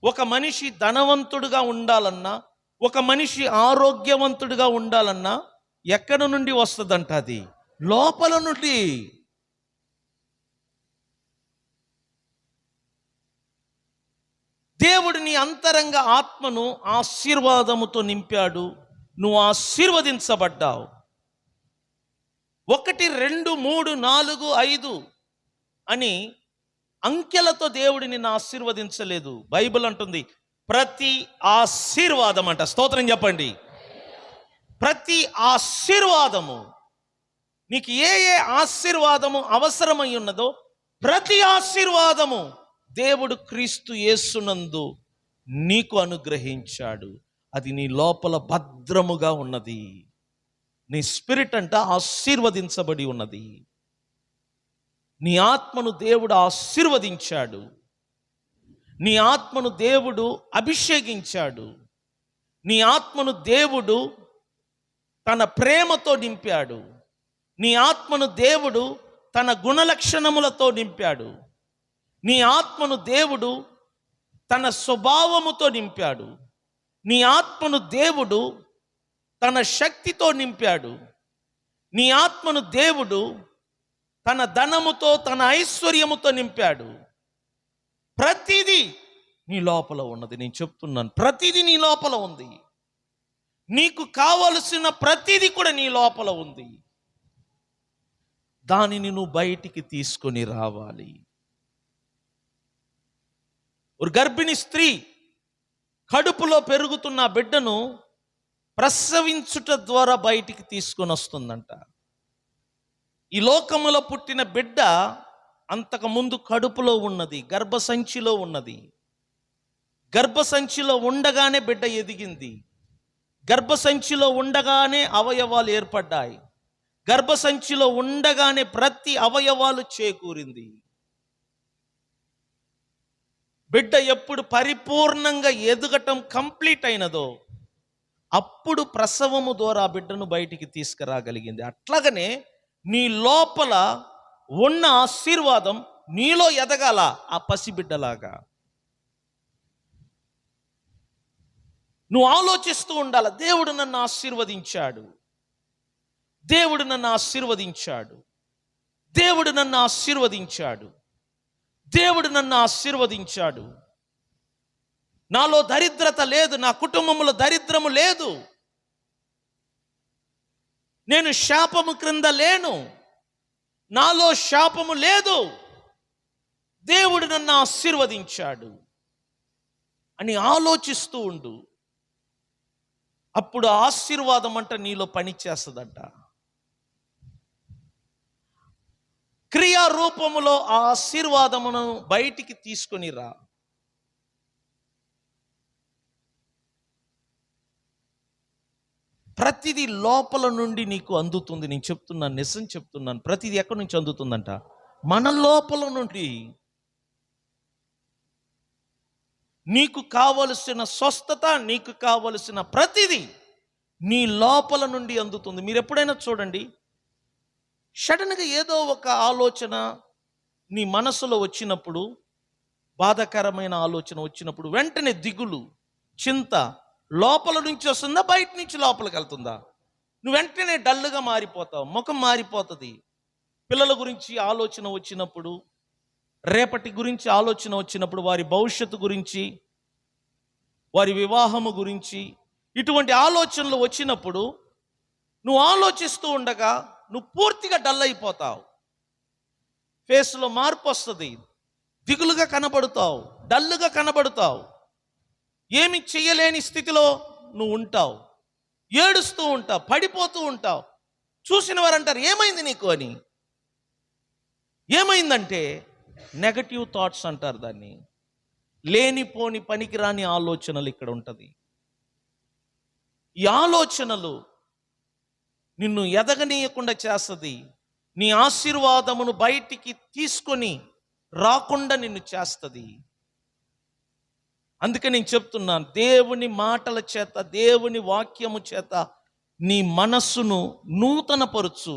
ఒక మనిషి ధనవంతుడుగా ఉండాలన్నా, ఒక మనిషి ఆరోగ్యవంతుడిగా ఉండాలన్నా ఎక్కడ నుండి వస్తుందంట? అది లోపల నుండి. దేవుడు నీ అంతరంగ ఆత్మను ఆశీర్వాదముతో నింపాడు. నువ్వు ఆశీర్వదించబడ్డావు. 1, 2, 3, 4, 5 అని అంకెలతో దేవుడు నిన్ను ఆశీర్వదించలేదు. బైబిల్ అంటుంది ప్రతి ఆశీర్వాదం అంట. స్తోత్రం చెప్పండి. ప్రతి ఆశీర్వాదము, నీకు ఏ ఏ ఆశీర్వాదము అవసరమై ఉన్నదో ప్రతి ఆశీర్వాదము దేవుడు క్రీస్తు యేసునందు నీకు అనుగ్రహించాడు. అది నీ లోపల భద్రముగా ఉన్నది. నీ స్పిరిట్ అంట ఆశీర్వదించబడి ఉన్నది. నీ ఆత్మను దేవుడు ఆశీర్వదించాడు. నీ ఆత్మను దేవుడు అభిషేకించాడు. నీ ఆత్మను దేవుడు తన ప్రేమతో నింపాడు. నీ ఆత్మను దేవుడు తన గుణలక్షణములతో నింపాడు. నీ ఆత్మను దేవుడు తన స్వభావముతో నింపాడు. నీ ఆత్మను దేవుడు తన శక్తితో నింపాడు. నీ ఆత్మను దేవుడు తన ధనముతో తన ఐశ్వర్యముతో నింపాడు. ప్రతిదీ నీ లోపల ఉన్నది. నేను చెప్తున్నాను, ప్రతిదీ నీ లోపల ఉంది. నీకు కావలసిన ప్రతిదీ కూడా నీ లోపల ఉంది. దానిని నువ్వు బయటికి తీసుకొని రావాలి. ఒక గర్భిణీ స్త్రీ కడుపులో పెరుగుతున్న బిడ్డను ప్రసవించుట ద్వారా బయటికి తీసుకొని వస్తుందంట. ఈ లోకములో పుట్టిన బిడ్డ అంతకుముందు కడుపులో ఉన్నది, గర్భసంచిలో ఉన్నది. గర్భసంచిలో ఉండగానే బిడ్డ ఎదిగింది. గర్భసంచిలో ఉండగానే అవయవాలు ఏర్పడ్డాయి. గర్భసంచిలో ఉండగానే ప్రతి అవయవాలు చేకూరింది. బిడ్డ ఎప్పుడు పరిపూర్ణంగా ఎదగటం కంప్లీట్ అయినదో అప్పుడు ప్రసవము ద్వారా బిడ్డను బయటికి తీసుకురాగలిగింది. అట్లాగనే నీ లోపల ఉన్న ఆశీర్వాదం నీలో ఎదగాల, ఆ పసిబిడ్డలాగా. నువ్వు ఆలోచిస్తూ ఉండాలి, దేవుడు నన్ను ఆశీర్వదించాడు, దేవుడు నన్ను ఆశీర్వదించాడు, దేవుడు నన్ను ఆశీర్వదించాడు, దేవుడు నన్ను ఆశీర్వదించాడు. నాలో దరిద్రత లేదు, నా కుటుంబంలో దరిద్రము లేదు, నేను శాపము క్రింద లేను, నాలో శాపము లేదు, దేవుడు నన్ను ఆశీర్వదించాడు అని ఆలోచిస్తూ ఉండు. అప్పుడు ఆశీర్వాదం అంట నీలో పనిచేస్తుందంట. క్రియా రూపములో ఆ ఆశీర్వాదమును బయటికి తీసుకొని రా. ప్రతిదీ లోపల నుండి నీకు అందుతుంది. నేను చెప్తున్నాను, నిజం చెప్తున్నాను. ప్రతిదీ ఎక్కడి నుంచి అందుతుందంట? మన లోపల నుండి. నీకు కావలసిన స్వస్థత, నీకు కావలసిన ప్రతిదీ నీ లోపల నుండి అందుతుంది. మీరు ఎప్పుడైనా చూడండి, సడన్గా ఏదో ఒక ఆలోచన నీ మనసులో వచ్చినప్పుడు, బాధాకరమైన ఆలోచన వచ్చినప్పుడు వెంటనే దిగులు, చింత లోపల నుంచి వస్తుందా, బయట నుంచి లోపలికి వెళ్తుందా? నువ్వు వెంటనే డల్లుగా మారిపోతావు, ముఖం మారిపోతుంది. పిల్లల గురించి ఆలోచన వచ్చినప్పుడు, రేపటి గురించి ఆలోచన వచ్చినప్పుడు, వారి భవిష్యత్తు గురించి, వారి వివాహము గురించి, ఇటువంటి ఆలోచనలు వచ్చినప్పుడు నువ్వు ఆలోచిస్తూ ఉండగా నువ్వు పూర్తిగా డల్ అయిపోతావు. ఫేస్లో మార్పు వస్తుంది, దిగులుగా కనబడుతావు, డల్లుగా కనబడుతావు, ఏమి చెయ్యలేని స్థితిలో నువ్వు ఉంటావు, ఏడుస్తూ ఉంటావు, పడిపోతూ ఉంటావు. చూసిన వారు అంటారు, ఏమైంది నీకు అని. ఏమైందంటే నెగటివ్ థాట్స్ అంటారు దాన్ని. లేనిపోని పనికిరాని ఆలోచనలు ఇక్కడ ఉంటుంది. ఈ ఆలోచనలు నిన్ను ఎదగనీయకుండా చేస్తుంది. నీ ఆశీర్వాదమును బయటికి తీసుకొని రాకుండా నిన్ను చేస్తుంది. అందుకే నేను చెప్తున్నాను, దేవుని మాటల చేత, దేవుని వాక్యము చేత నీ మనస్సును నూతనపరుచు,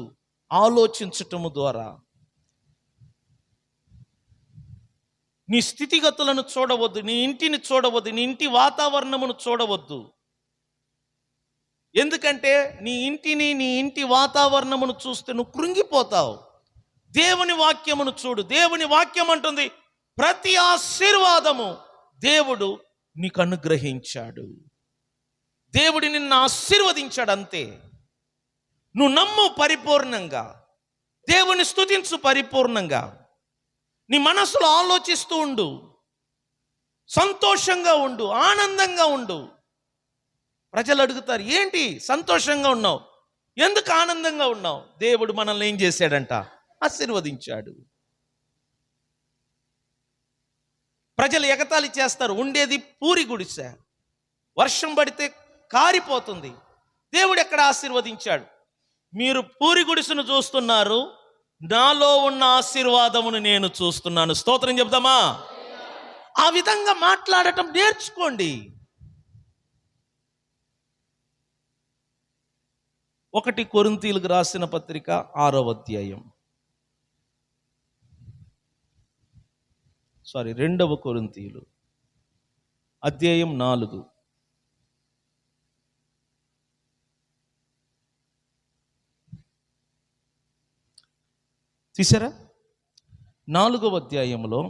ఆలోచించటము ద్వారా. నీ స్థితిగతులను చూడవద్దు, నీ ఇంటిని చూడవద్దు, నీ ఇంటి వాతావరణమును చూడవద్దు. ఎందుకంటే నీ ఇంటిని, నీ ఇంటి వాతావరణమును చూస్తే నువ్వు కృంగిపోతావు. దేవుని వాక్యమును చూడు. దేవుని వాక్యం అంటుంది, ప్రతి ఆశీర్వాదము దేవుడు నీకు అనుగ్రహించాడు. దేవుడు నిన్ను ఆశీర్వదించాడు, అంతే. నువ్వు నమ్ము పరిపూర్ణంగా, దేవుని స్తుతించు పరిపూర్ణంగా, నీ మనసులో ఆలోచిస్తూ ఉండు, సంతోషంగా ఉండు, ఆనందంగా ఉండు. ప్రజలు అడుగుతారు, ఏంటి సంతోషంగా ఉన్నావు, ఎందుకు ఆనందంగా ఉన్నావు? దేవుడు మనల్ని ఏం చేశాడంట? ఆశీర్వదించాడు. ప్రజలు ఎగతాళి చేస్తారు, ఉండేది పూరి గుడిసె, వర్షం పడితే కారిపోతుంది. దేవుడు ఎక్కడ ఆశీర్వదించాడు? మీరు పూరి గుడిసెను చూస్తున్నారు, నాలో ఉన్న ఆశీర్వాదమును నేను చూస్తున్నాను. స్తోత్రం చెప్దామా? ఆ విధంగా మాట్లాడటం నేర్చుకోండి. 1 కొరింథీయులకు రాసిన పత్రిక 6వ అధ్యాయం, 2 కొరింథీయులు అధ్యాయం 4. తీసారా? 4వ అధ్యాయంలో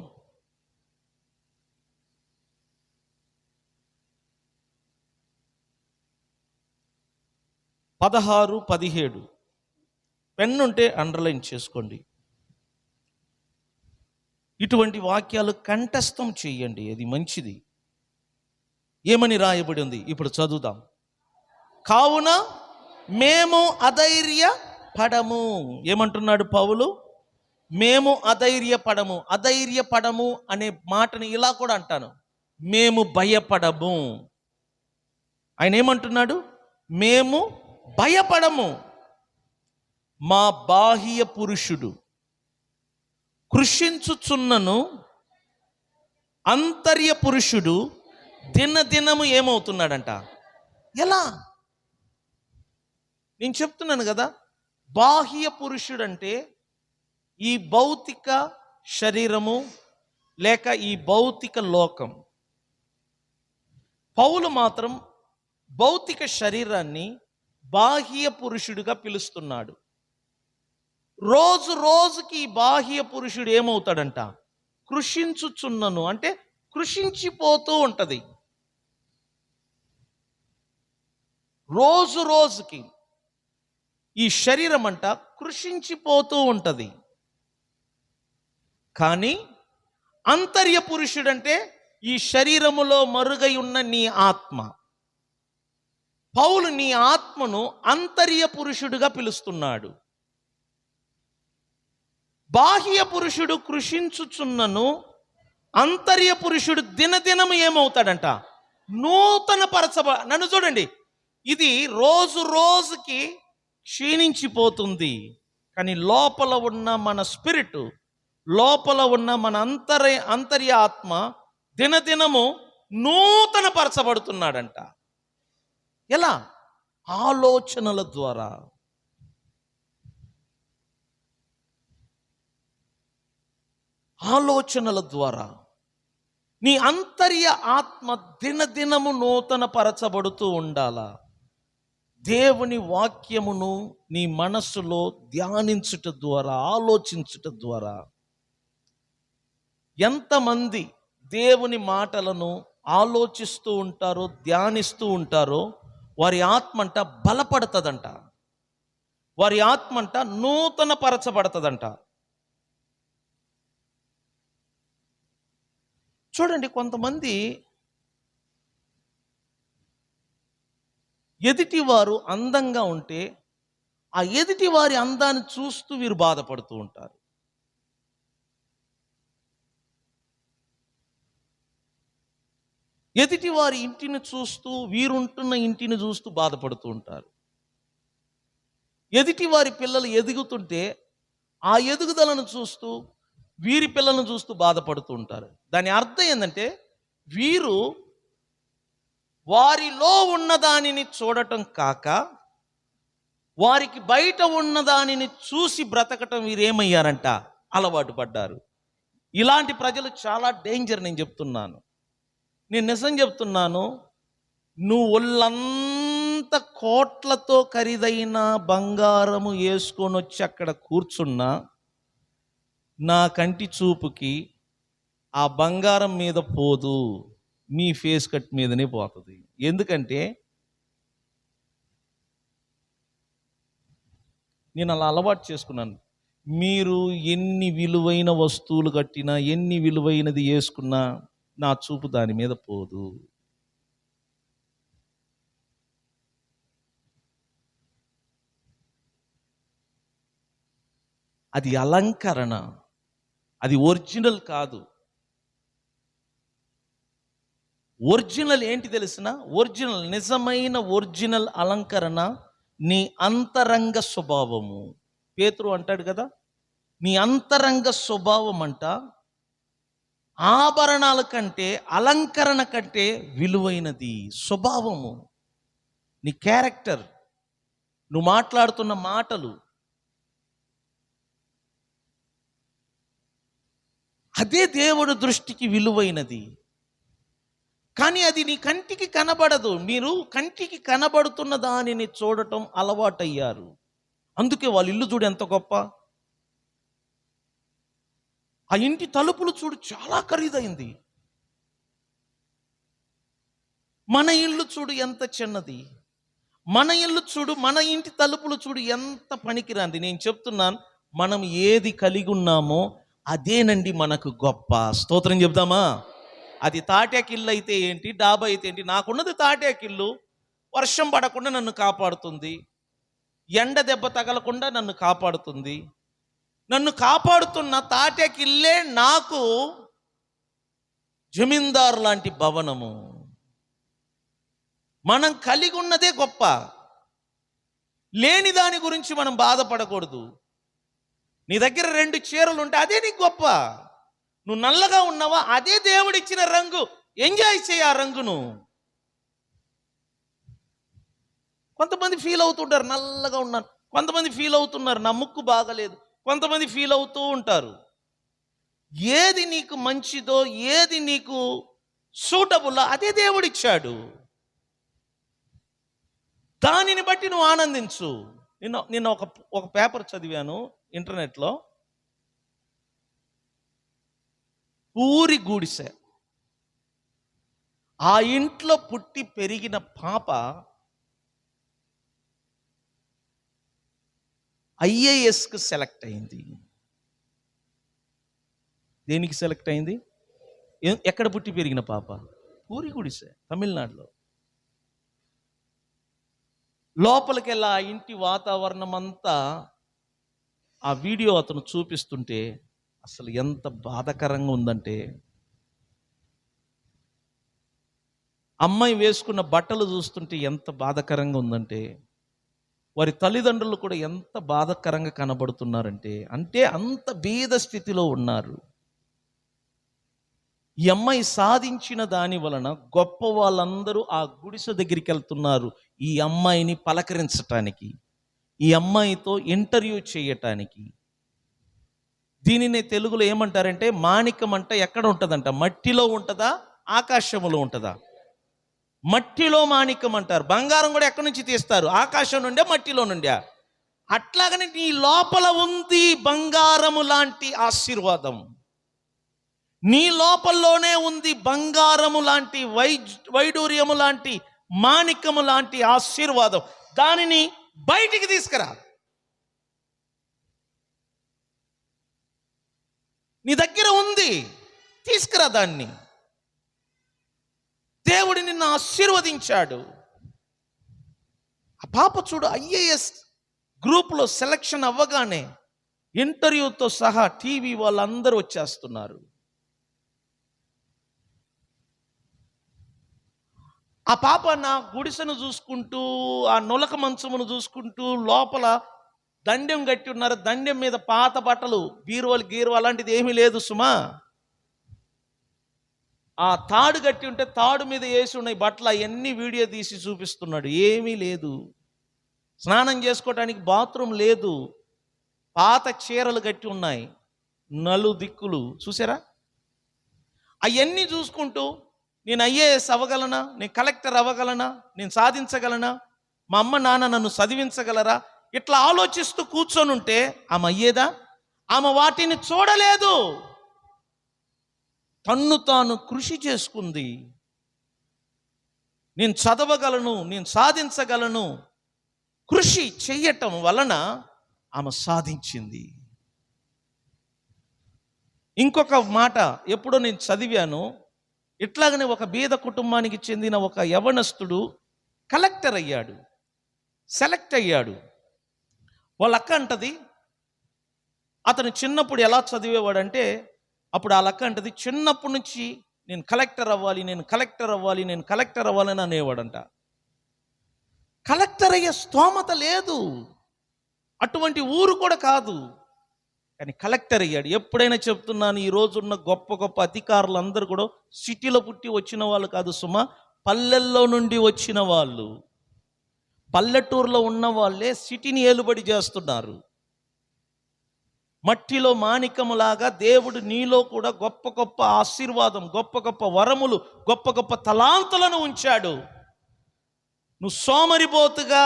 16, 17 పెన్నుంటే అండర్లైన్ చేసుకోండి. ఇటువంటి వాక్యాలు కంఠస్థం చేయండి, అది మంచిది. ఏమని రాయబడి ఉంది ఇప్పుడు చదువుదాం. కావున మేము అధైర్యపడము. ఏమంటున్నాడు పౌలు? మేము అధైర్యపడము. అధైర్యపడము అనే మాటని ఇలా కూడా అంటాను, మేము భయపడము. ఆయన ఏమంటున్నాడు? మేము భయపడము. మా బాహ్య పురుషుడు కృషించుచున్నను, అంతర్య పురుషుడు దినదినము ఏమవుతున్నాడంట? ఎలా? నేను చెప్తున్నాను కదా, బాహ్య పురుషుడు అంటే ఈ భౌతిక శరీరము లేక ఈ భౌతిక లోకం. పౌలు మాత్రం భౌతిక శరీరాన్ని బాహ్య పురుషుడిగా పిలుస్తున్నాడు. రోజు రోజుకి ఈ బాహ్య పురుషుడు ఏమవుతాడంట? కృషించుచున్నను అంటే కృషించిపోతూ ఉంటది. రోజు రోజుకి ఈ శరీరం అంట కృషించిపోతూ ఉంటది. కానీ అంతర్య పురుషుడంటే ఈ శరీరములో మరుగై ఉన్న నీ ఆత్మ. పౌలు నీ ఆత్మను అంతర్య పురుషుడుగా పిలుస్తున్నాడు. బాహ్య పురుషుడు కృషించుచున్నను, అంతర్య పురుషుడు దినదినము ఏమవుతాడంట? నూతన నన్ను చూడండి, ఇది రోజు రోజుకి క్షీణించిపోతుంది. కానీ లోపల ఉన్న మన స్పిరిట్, లోపల ఉన్న మన అంతర్య ఆత్మ దినదినము నూతన పరచబడుతున్నాడంట. ఎలా? ఆలోచనల ద్వారా. ఆలోచనల ద్వారా నీ అంతర్య ఆత్మ దినదినము నూతన పరచబడుతూ ఉండాలా. దేవుని వాక్యమును నీ మనస్సులో ధ్యానించుట ద్వారా, ఆలోచించుట ద్వారా. ఎంతమంది దేవుని మాటలను ఆలోచిస్తూ ఉంటారో, ధ్యానిస్తూ ఉంటారో, వారి ఆత్మంట బలపడుతుందంట, వారి ఆత్మంట నూతన పరచబడుతుందంట. చూడండి, కొంతమంది ఎదుటివారు అందంగా ఉంటే ఆ ఎదుటి వారి అందాన్ని చూస్తూ వీరు బాధపడుతూ ఉంటారు. ఎదుటి వారి ఇంటిని చూస్తూ, వీరుంటున్న ఇంటిని చూస్తూ బాధపడుతూ ఉంటారు. ఎదుటి వారి పిల్లలు ఎదుగుతుంటే ఆ ఎదుగుదలను చూస్తూ, వీరి పిల్లలను చూస్తూ బాధపడుతూ ఉంటారు. దాని అర్థం ఏంటంటే, వీరు వారిలో ఉన్న దానిని చూడటం కాక వారికి బయట ఉన్న దానిని చూసి బ్రతకటం వీరేమయ్యారంట, అలవాటు పడ్డారు. ఇలాంటి ప్రజలు చాలా డేంజర్. నేను చెప్తున్నాను, నేను నిజం చెప్తున్నాను. నువ్వు ఒళ్ళంత కోట్లతో ఖరీదైన బంగారము వేసుకొని వచ్చి అక్కడ కూర్చున్నా, నా కంటి చూపుకి ఆ బంగారం మీద పోదు, మీ ఫేస్ కట్ మీదనే పోతుంది. ఎందుకంటే నేను అలా అలవాటు చేసుకున్నాను. మీరు ఎన్ని విలువైన వస్తువులు కట్టినా, ఎన్ని విలువైనది వేసుకున్నా, నా చూపు దాని మీద పోదు. అది అలంకరణ, అది ఒరిజినల్ కాదు. ఒరిజినల్ ఏంటి తెలిసిన? ఒరిజినల్, నిజమైన ఒరిజినల్ అలంకరణ నీ అంతరంగ స్వభావము. పేతురు అంటాడు కదా, నీ అంతరంగ స్వభావం అంట ఆభరణాల కంటే, అలంకరణ కంటే విలువైనది. స్వభావము, నీ క్యారెక్టర్, నువ్వు మాట్లాడుతున్న మాటలు, అదే దేవుడు దృష్టికి విలువైనది. కానీ అది నీ కంటికి కనబడదు. మీరు కంటికి కనబడుతున్న దానిని చూడటం అలవాటయ్యారు. అందుకే వాళ్ళ ఇల్లు చూడు ఎంత గొప్ప, ఆ ఇంటి తలుపులు చూడు చాలా ఖరీదైంది. మన ఇల్లు చూడు ఎంత చిన్నది, మన ఇల్లు చూడు, మన ఇంటి తలుపులు చూడు ఎంత పనికిరాంది. నేను చెప్తున్నాను, మనం ఏది కలిగి ఉన్నామో అదేనండి మనకు గొప్ప. స్తోత్రం చెప్దామా? అది తాటాకిల్లు అయితే ఏంటి, డాబా అయితే ఏంటి. నాకున్నది తాటాకిల్లు, వర్షం పడకుండా నన్ను కాపాడుతుంది, ఎండ దెబ్బ తగలకుండా నన్ను కాపాడుతుంది. నన్ను కాపాడుతున్న తాటాకిల్లే నాకు జమీందారు లాంటి భవనము. మనం కలిగి ఉన్నదే గొప్ప. లేని దాని గురించి మనం బాధపడకూడదు. నీ దగ్గర 2 చీరలు ఉంటే అదే నీకు గొప్ప. నువ్వు నల్లగా ఉన్నావా, అదే దేవుడిచ్చిన రంగు, ఎంజాయ్ చేయి ఆ రంగును. కొంతమంది ఫీల్ అవుతుంటారు నల్లగా ఉన్నాను, కొంతమంది ఫీల్ అవుతున్నారు నా ముక్కు బాగలేదు, కొంతమంది ఫీల్ అవుతూ ఉంటారు. ఏది నీకు మంచిదో, ఏది నీకు సూటబుల్, అదే దేవుడిచ్చాడు. దానిని బట్టి నువ్వు ఆనందించు. నిన్న ఒక పేపర్ చదివాను ఇంటర్నెట్లో. ఊరి గుడిసె, ఆ ఇంట్లో పుట్టి పెరిగిన పాప ఐఏఎస్కి సెలెక్ట్ అయింది. దేనికి సెలెక్ట్ అయింది? ఎక్కడ పుట్టి పెరిగిన పాప? ఊరి గుడిసె, తమిళనాడులో. లోపలికి వెళ్ళి ఆ ఇంటి వాతావరణం అంతా ఆ వీడియో అతను చూపిస్తుంటే అసలు ఎంత బాధాకరంగా ఉందంటే, అమ్మాయి వేసుకున్న బట్టలు చూస్తుంటే ఎంత బాధాకరంగా ఉందంటే, వారి తల్లిదండ్రులు కూడా ఎంత బాధాకరంగా కనబడుతున్నారంటే, అంటే అంత బీద స్థితిలో ఉన్నారు. ఈ అమ్మాయి సాధించిన దాని వలన గొప్ప వాళ్ళందరూ ఆ గుడిసె దగ్గరికి వెళ్తున్నారు ఈ అమ్మాయిని పలకరించటానికి, ఈ అమ్మాయితో ఇంటర్వ్యూ చేయటానికి. దీనిని తెలుగులో ఏమంటారంటే, మాణికం అంట ఎక్కడ ఉంటుందంట? మట్టిలో ఉంటుందా, ఆకాశంలో ఉంటుందా? మట్టిలో మాణిక్యం అంటారు. బంగారం కూడా ఎక్కడి నుంచి తీస్తారు? ఆకాశం నుండే, మట్టిలో నుండే. అట్లాగనే నీ లోపల ఉంది బంగారము లాంటి ఆశీర్వాదం. నీ లోపలలోనే ఉంది బంగారము లాంటి వైడూర్యము లాంటి మాణిక్యము లాంటి ఆశీర్వాదం. దానిని బయటికి తీసుకురా. నీ దగ్గర ఉంది, తీసుకురా దాన్ని. దేవుడు నిన్ను ఆశీర్వదించాడు. ఆ పాప చూడు, ఐఏఎస్ గ్రూప్లో సెలక్షన్ అవ్వగానే ఇంటర్వ్యూతో సహా టీవీ వాళ్ళందరూ వచ్చేస్తున్నారు. ఆ పాప నా గుడిసెను చూసుకుంటూ, ఆ నులక మంచమును చూసుకుంటూ, లోపల దండెం కట్టి ఉన్నారు, దండెం మీద పాత బట్టలు, బీరువాలు గీరువా అలాంటిది ఏమీ లేదు సుమా. ఆ తాడు కట్టి ఉంటే తాడు మీద వేసి ఉన్నాయి బట్టలు, అవన్నీ వీడియో తీసి చూపిస్తున్నాడు. ఏమీ లేదు. స్నానం చేసుకోవటానికి బాత్రూమ్ లేదు. పాత చీరలు కట్టి ఉన్నాయి, నలుదిక్కులు. చూసారా? అవన్నీ చూసుకుంటూ నేను ఐఏఎస్ అవ్వగలనా, నేను కలెక్టర్ అవ్వగలనా, నేను సాధించగలనా, మా అమ్మ నాన్న నన్ను చదివించగలరా, ఇట్లా ఆలోచిస్తూ కూర్చొని ఉంటే ఆమె అయ్యేదా? ఆమె వాటిని చూడలేదు. తన్ను తాను కృషి చేసుకుంది. నేను చదవగలను, నేను సాధించగలను, కృషి చెయ్యటం వలన ఆమె సాధించింది. ఇంకొక మాట ఎప్పుడో నేను చదివాను. ఇట్లాగనే ఒక బీద కుటుంబానికి చెందిన ఒక యవనస్తుడు కలెక్టర్ అయ్యాడు, సెలెక్ట్ అయ్యాడు. వాళ్ళ అక్క అంటది, అతను చిన్నప్పుడు ఎలా చదివేవాడంటే, అప్పుడు ఆ లక్క అంటది, చిన్నప్పటి నుంచి నేను కలెక్టర్ అవ్వాలి, నేను కలెక్టర్ అవ్వాలి, నేను కలెక్టర్ అవ్వాలని అనేవాడంట. కలెక్టర్ అయ్యే స్తోమత లేదు, అటువంటి ఊరు కూడా కాదు, కానీ కలెక్టర్ అయ్యాడు. ఎప్పుడైనా చెప్తున్నాను, ఈ రోజున్న గొప్ప గొప్ప అధికారులు అందరూ కూడా సిటీలో పుట్టి వచ్చిన వాళ్ళు కాదు సుమా, పల్లెల్లో నుండి వచ్చిన వాళ్ళు. పల్లెటూరులో ఉన్న వాళ్ళే సిటీని ఏలుబడి చేస్తున్నారు. మట్టిలో మాణికములాగా దేవుడు నీలో కూడా గొప్ప గొప్ప ఆశీర్వాదం, గొప్ప గొప్ప వరములు, గొప్ప గొప్ప తలాంతులను ఉంచాడు. నువ్వు సోమరిపోతుగా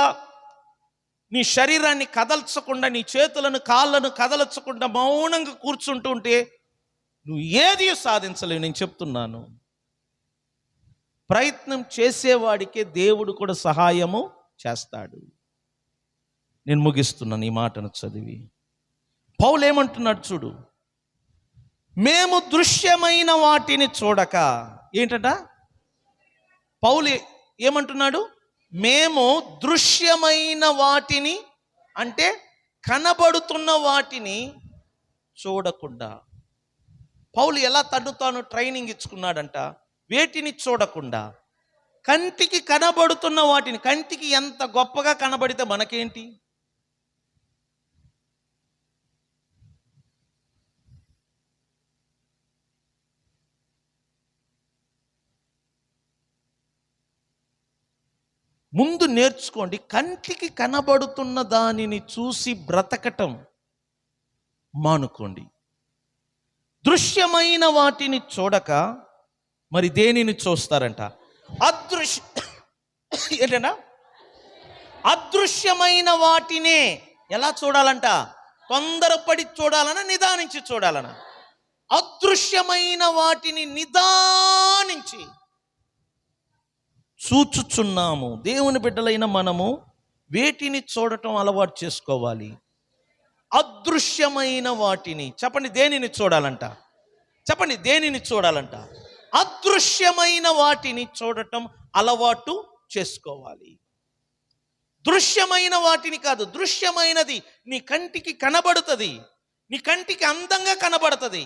నీ శరీరాన్ని కదల్చకుండా, నీ చేతులను కాళ్ళను కదల్చకుండా మౌనంగా కూర్చుంటూ ఉంటే నువ్వు ఏది సాధించలేవు. నేను చెప్తున్నాను, ప్రయత్నం చేసేవాడికే దేవుడు కూడా సహాయము చేస్తాడు. నేను ముగిస్తున్నాను ఈ మాటను చదివి. పౌలు ఏమంటున్నాడు చూడు, మేము దృశ్యమైన వాటిని చూడక. ఏంటట పౌలు ఏమంటున్నాడు? మేము దృశ్యమైన వాటిని, అంటే కనబడుతున్న వాటిని చూడకుండా. పౌలు ఎలా తను తాను ట్రైనింగ్ ఇచ్చుకున్నాడంట? వేటిని చూడకుండా, కంటికి కనబడుతున్న వాటిని. కంటికి ఎంత గొప్పగా కనబడితే మనకేంటి? ముందు నేర్చుకోండి, కంటికి కనబడుతున్న దానిని చూసి బ్రతకటం మానుకోండి. దృశ్యమైన వాటిని చూడక మరి దేనిని చూస్తారంట? ఏంటంట? అదృశ్యమైన వాటినే. ఎలా చూడాలంట? తొందరపడి చూడాలనా, నిదానించి చూడాలనా? అదృశ్యమైన వాటిని నిదానించి చూచుచున్నాము. దేవుని బిడ్డలైన మనము వేటిని చూడటం అలవాటు చేసుకోవాలి? అదృశ్యమైన వాటిని. చెప్పండి, దేనిని చూడాలంట? చెప్పండి, దేనిని చూడాలంట? అదృశ్యమైన వాటిని చూడటం అలవాటు చేసుకోవాలి. దృశ్యమైన వాటిని కాదు, దృశ్యమైనది నీ కంటికి కనబడుతుంది, నీ కంటికి అందంగా కనబడుతుంది,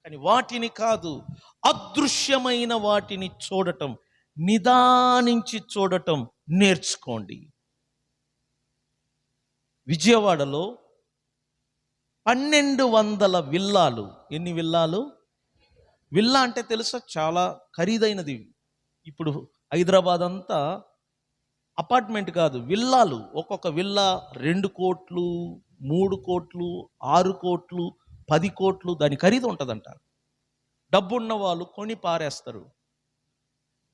కానీ వాటిని కాదు, అదృశ్యమైన వాటిని చూడటం, నిదానించి చూడటం నేర్చుకోండి. విజయవాడలో 1200 విల్లాలు. ఎన్ని విల్లాలు? విల్లా అంటే తెలుసా? చాలా ఖరీదైనది. ఇప్పుడు హైదరాబాద్ అంతా అపార్ట్మెంట్ కాదు, విల్లాలు. ఒక్కొక్క విల్లా 2 కోట్లు, 3 కోట్లు, 6 కోట్లు, 10 కోట్లు, దాని ఖరీదు ఉంటుందంట. డబ్బున్న వాళ్ళు కొని పారేస్తారు.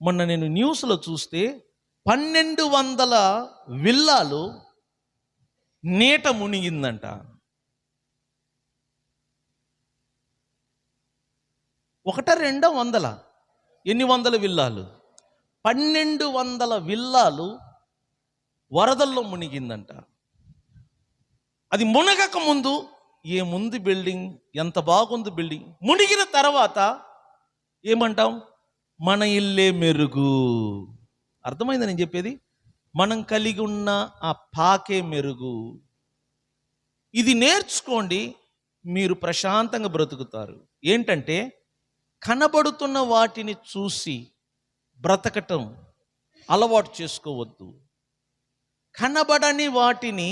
మొన్న నేను న్యూస్లో చూస్తే 1200 విల్లాలు నీట మునిగిందంట. ఒకట 200? ఎన్ని వందల విల్లాలు? 1200 విల్లాలు వరదల్లో మునిగిందంట. అది మునగక ముందు ఏముంది బిల్డింగ్, ఎంత బాగుంది బిల్డింగ్. మునిగిన తర్వాత ఏమంటాం? మన ఇల్లే మెరుగు. అర్థమైందా నేను చెప్పేది? మనం కలిగి ఉన్న ఆ పాకే మెరుగు. ఇది నేర్చుకోండి, మీరు ప్రశాంతంగా బ్రతుకుతారు. ఏంటంటే, కనబడుతున్న వాటిని చూసి బ్రతకటం అలవాటు చేసుకోవద్దు. కనబడని వాటిని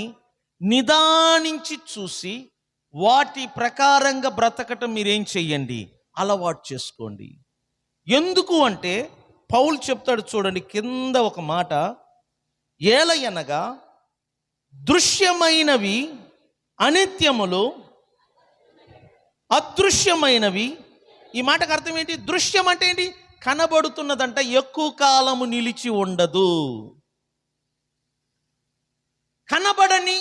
నిదానించి చూసి వాటి ప్రకారంగా బ్రతకటం మీరేం చెయ్యండి? అలవాటు చేసుకోండి. ఎందుకు అంటే పౌలు చెప్తాడు చూడండి కింద ఒక మాట, ఏలయనగా దృశ్యమైనవి అనిత్యములు, అదృశ్యమైనవి. ఈ మాటకు అర్థం ఏంటి? దృశ్యం అంటే ఏంటి? కనబడుతున్నదంట ఎక్కువ కాలము నిలిచి ఉండదు. కనబడని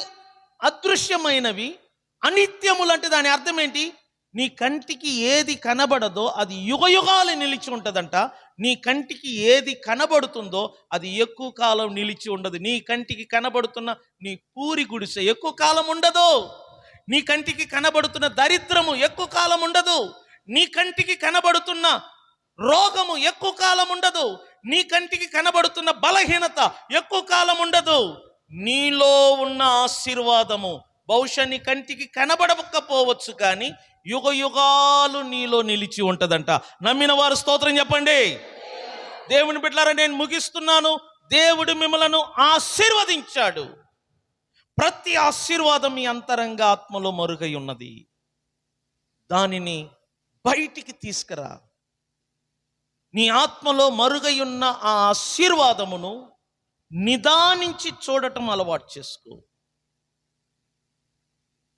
అదృశ్యమైనవి అనిత్యములు అంటే దాని అర్థం ఏంటి? నీ కంటికి ఏది కనబడదో అది యుగయుగాలు నిలిచి ఉంటుందంట. నీ కంటికి ఏది కనబడుతుందో అది ఎక్కువ కాలం నిలిచి ఉండదు. నీ కంటికి కనబడుతున్న నీ పూరి గుడిసె ఎక్కువ కాలం ఉండదు. నీ కంటికి కనబడుతున్న దరిద్రము ఎక్కువ కాలం ఉండదు. నీ కంటికి కనబడుతున్న రోగము ఎక్కువ కాలం ఉండదు. నీ కంటికి కనబడుతున్న బలహీనత ఎక్కువ కాలం ఉండదు. నీలో ఉన్న ఆశీర్వాదము బహుశా నీ కంటికి కనబడకపోవచ్చు, కానీ యుగ యుగాలు నీలో నిలిచి ఉంటుందంట. నమ్మిన వారు స్తోత్రం చెప్పండి. దేవుని బిడ్డలారా, నేను ముగిస్తున్నాను. దేవుడు మిమ్మలను ఆశీర్వదించాడు. ప్రతి ఆశీర్వాదం మీ అంతరంగ ఆత్మలో మరుగై ఉన్నది. దానిని బయటికి తీసుకురా. నీ ఆత్మలో మరుగై ఉన్న ఆ ఆశీర్వాదమును నిదానించి చూడటం అలవాటు చేసుకో.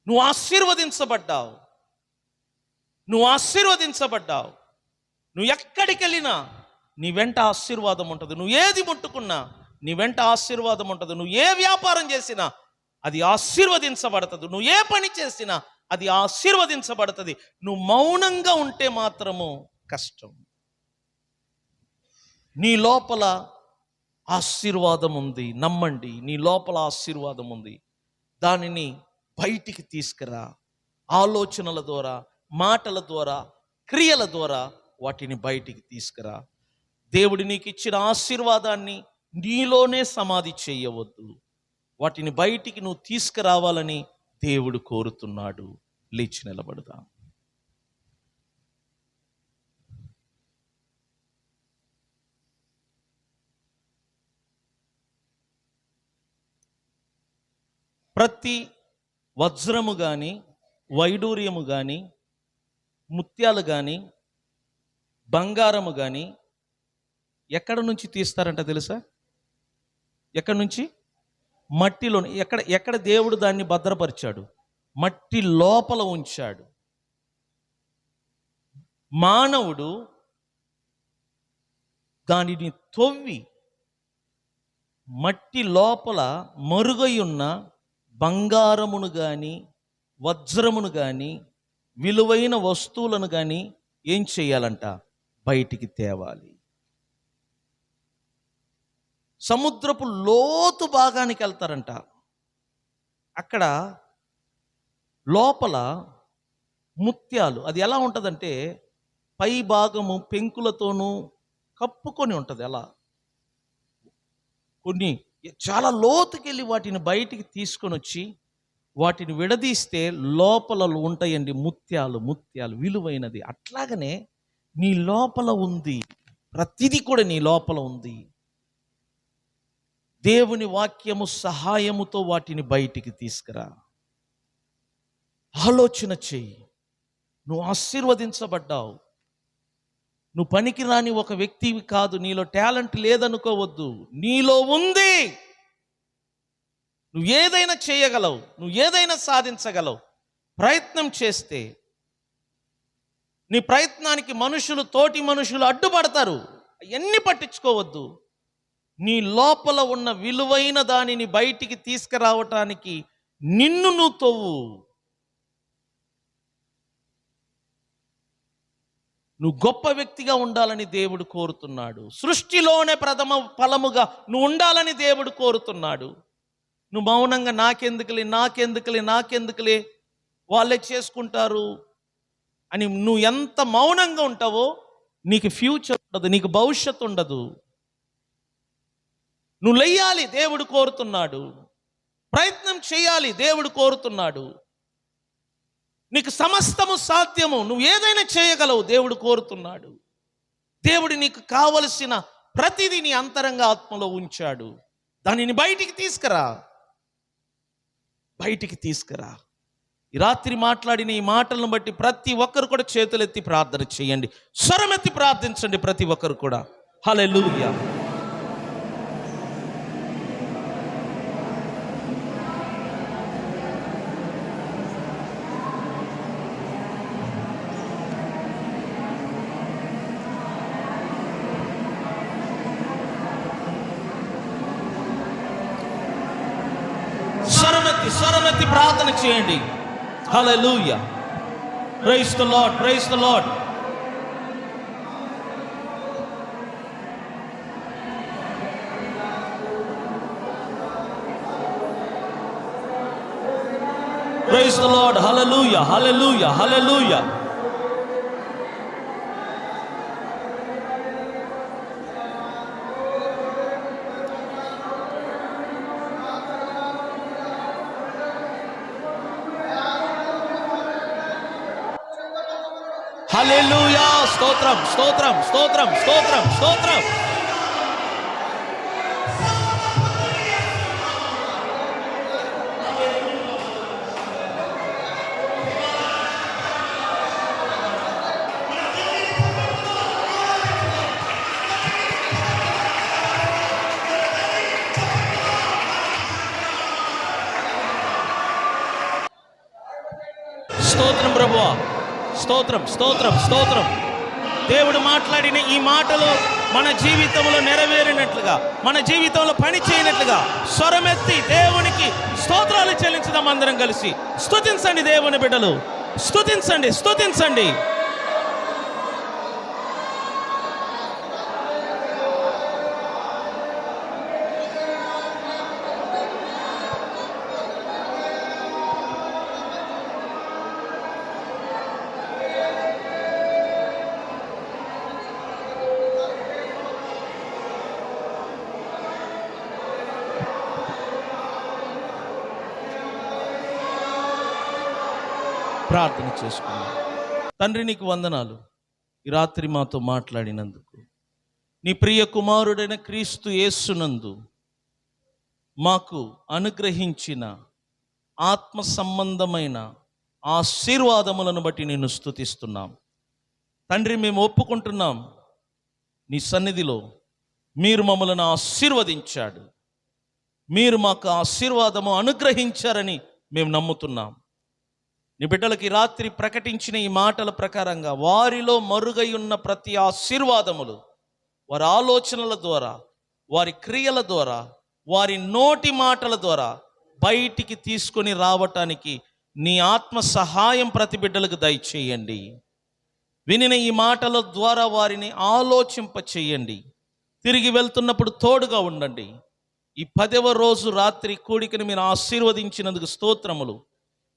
నువ్వు ఆశీర్వదించబడ్డావు. నువ్వు ఆశీర్వదించబడ్డావు. నువ్వు ఎక్కడికి వెళ్ళినా నీ వెంట ఆశీర్వాదం ఉంటుంది. నువ్వు ఏది ముట్టుకున్నా నీ వెంట ఆశీర్వాదం ఉంటుంది. నువ్వు ఏ వ్యాపారం చేసినా అది ఆశీర్వదించబడుతుంది. నువ్వు ఏ పని చేసినా అది ఆశీర్వదించబడుతుంది. నువ్వు మౌనంగా ఉంటే మాత్రము కష్టం. నీ లోపల ఆశీర్వాదం ఉంది, నమ్మండి. నీ లోపల ఆశీర్వాదం ఉంది. దానిని బయటికి తీసుకురా. ఆలోచనల ద్వారా, మాటల ద్వారా, క్రియల ద్వారా వాటిని బయటికి తీసుకురా. దేవుడు నీకు ఇచ్చిన ఆశీర్వాదాన్ని నీలోనే సమాధి చేయవద్దు. వాటిని బయటికి నువ్వు తీసుకురావాలని దేవుడు కోరుతున్నాడు. లేచి నిలబడదాం. ప్రతి వజ్రము కానీ, వైడూర్యము కానీ, ముత్యాలు కానీ, బంగారము కానీ ఎక్కడ నుంచి తీస్తారంట తెలుసా? ఎక్కడి నుంచి? మట్టిలో. ఎక్కడ దేవుడు దాన్ని భద్రపరిచాడు? మట్టి లోపల ఉంచాడు. మానవుడు దానిని తవ్వి మట్టి లోపల మరుగై ఉన్న బంగారమును కానీ, వజ్రమును కానీ, విలువైన వస్తువులను కానీ ఏం చేయాలంట? బయటికి తేవాలి. సముద్రపు లోతు భాగానికి వెళ్తారంట. అక్కడ లోపల ముత్యాలు, అది ఎలా ఉంటుందంటే పై భాగము పెంకులతోనూ కప్పుకొని ఉంటుంది. అలా కొన్ని చాలా లోతుకెళ్ళి వాటిని బయటికి తీసుకొని వచ్చి వాటిని విడదీస్తే లోపల ఉంటాయండి ముత్యాలు విలువైనది. అట్లాగనే నీ లోపల ఉంది, ప్రతిదీ కూడా నీ లోపల ఉంది. దేవుని వాక్యము సహాయముతో వాటిని బయటికి తీసుకురా. ఆలోచన చెయ్యి. నువ్వు ఆశీర్వదించబడ్డావు. నువ్వు పనికిరాని ఒక వ్యక్తివి కాదు. నీలో టాలెంట్ లేదనుకోవద్దు. నీలో ఉంది. నువ్వు ఏదైనా చేయగలవు. నువ్వు ఏదైనా సాధించగలవు. ప్రయత్నం చేస్తే. నీ ప్రయత్నానికి తోటి మనుషులు అడ్డుపడతారు. అవన్నీ పట్టించుకోవద్దు. నీ లోపల ఉన్న విలువైన దానిని బయటికి తీసుకురావటానికి నిన్ను నువ్వు తవ్వు. నువ్వు గొప్ప వ్యక్తిగా ఉండాలని దేవుడు కోరుతున్నాడు. సృష్టిలోనే ప్రథమ ఫలముగా నువ్వు ఉండాలని దేవుడు కోరుతున్నాడు. నువ్వు మౌనంగా నాకెందుకులే వాళ్ళే చేసుకుంటారు అని నువ్వు ఎంత మౌనంగా ఉంటావో నీకు ఫ్యూచర్ ఉండదు, నీకు భవిష్యత్తు ఉండదు. నువ్వు లేయాలి, దేవుడు కోరుతున్నాడు. ప్రయత్నం చేయాలి, దేవుడు కోరుతున్నాడు. నీకు సమస్తము సాధ్యము, నువ్వు ఏదైనా చేయగలవు, దేవుడు కోరుతున్నాడు. దేవుడు నీకు కావలసిన ప్రతిదీ నీ అంతరంగ ఆత్మలో ఉంచాడు. దానిని బయటికి తీసుకురా. ఈ రాత్రి మాట్లాడిన ఈ మాటలను బట్టి ప్రతి ఒక్కరు కూడా చేతులెత్తి ప్రార్థన చేయండి, స్వరమెత్తి ప్రార్థించండి ప్రతి ఒక్కరు కూడా. హల్లెలూయా. స్వరమెత్తి ప్రార్థన చేయండి. Hallelujah. Praise the lord, praise the lord. Praise the lord. Hallelujah, hallelujah, hallelujah. Hallelujah. స్తోత్రం, స్తోత్రం, స్తోత్రం, స్తోత్రం, స్తోత్రం. స్తోత్రం ప్రభువా. స్తోత్రం, స్తోత్రం, స్తోత్రం. దేవుడు మాట్లాడిన ఈ మాటలు మన జీవితంలో నెరవేరినట్లుగా, మన జీవితంలో పని చేయనట్లుగా స్వరమెత్తి దేవునికి స్తోత్రాలు చెల్లించుదాం. అందరం కలిసి స్తుతించండి దేవుని బిడ్డలు, స్తుతించండి, స్తుతించండి. ప్రార్థన చేసుకున్నాం. తండ్రి, నీకు వందనాలు ఈ రాత్రి మాతో మాట్లాడినందుకు. నీ ప్రియ కుమారుడైన క్రీస్తు యేసునందు మాకు అనుగ్రహించిన ఆత్మ సంబంధమైన ఆశీర్వాదములను బట్టి నిన్ను స్తుతిస్తున్నాం తండ్రి. మేము ఒప్పుకుంటున్నాం, నీ సన్నిధిలో మీరు మమ్మల్ని ఆశీర్వదించాడు, మీరు మాకు ఆశీర్వాదము అనుగ్రహించారని మేము నమ్ముతున్నాం. నీ బిడ్డలకి రాత్రి ప్రకటించిన ఈ మాటల ప్రకారంగా వారిలో మరుగై ఉన్న ప్రతి ఆశీర్వాదములు వారి ఆలోచనల ద్వారా, వారి క్రియల ద్వారా, వారి నోటి మాటల ద్వారా బయటికి తీసుకొని రావటానికి నీ ఆత్మ సహాయం ప్రతి బిడ్డలకు దయచేయండి. వినిన ఈ మాటల ద్వారా వారిని ఆలోచింప చేయండి. తిరిగి వెళ్తున్నప్పుడు తోడుగా ఉండండి. ఈ 10వ రోజు రాత్రి కూడికను మీరు ఆశీర్వదించినందుకు స్తోత్రములు.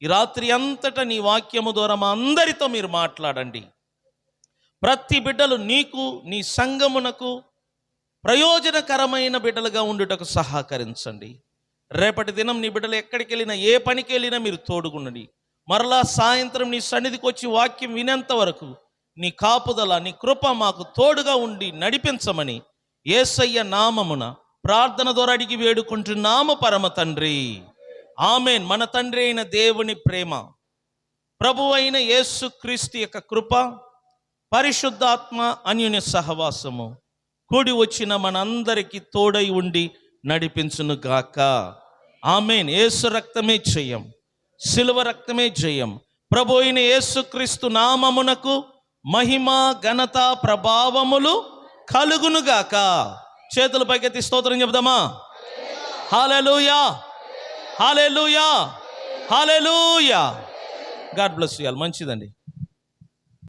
ఈ రాత్రి అంతటా నీ వాక్యము ద్వారా మా అందరితో మీరు మాట్లాడండి. ప్రతి బిడ్డలు నీకు, నీ సంఘమునకు ప్రయోజనకరమైన బిడ్డలుగా ఉండుటకు సహకరించండి. రేపటి దినం నీ బిడ్డలు ఎక్కడికి వెళ్ళినా, ఏ పనికి వెళ్ళినా మీరు తోడుగుండండి. మరలా సాయంత్రం నీ సన్నిధికి వచ్చి వాక్యం వినేంత వరకు నీ కాపుదల, నీ కృప మాకు తోడుగా ఉండి నడిపించమని యేసయ్య నామమున ప్రార్థన ద్వారా అడిగి వేడుకుంటున్నాము పరమ తండ్రి. ఆమేన్. మన తండ్రి అయిన దేవుని ప్రేమ, ప్రభు అయిన యేసు క్రీస్తు యొక్క కృప, పరిశుద్ధాత్మ అన్యోన్య సహవాసము కూడి వచ్చిన మనందరికీ తోడై ఉండి నడిపించును గాక. ఆమేన్. యేసు రక్తమే జయం, శిలువ రక్తమే జయం. ప్రభు అయిన యేసు క్రీస్తు నామమునకు మహిమ, ఘనత, ప్రభావములు కలుగును గాక. చేతుల పైకెత్తి స్తోత్రం చెబుదామా? Hallelujah, hallelujah, hallelujah. God bless you all. మంచిదండి.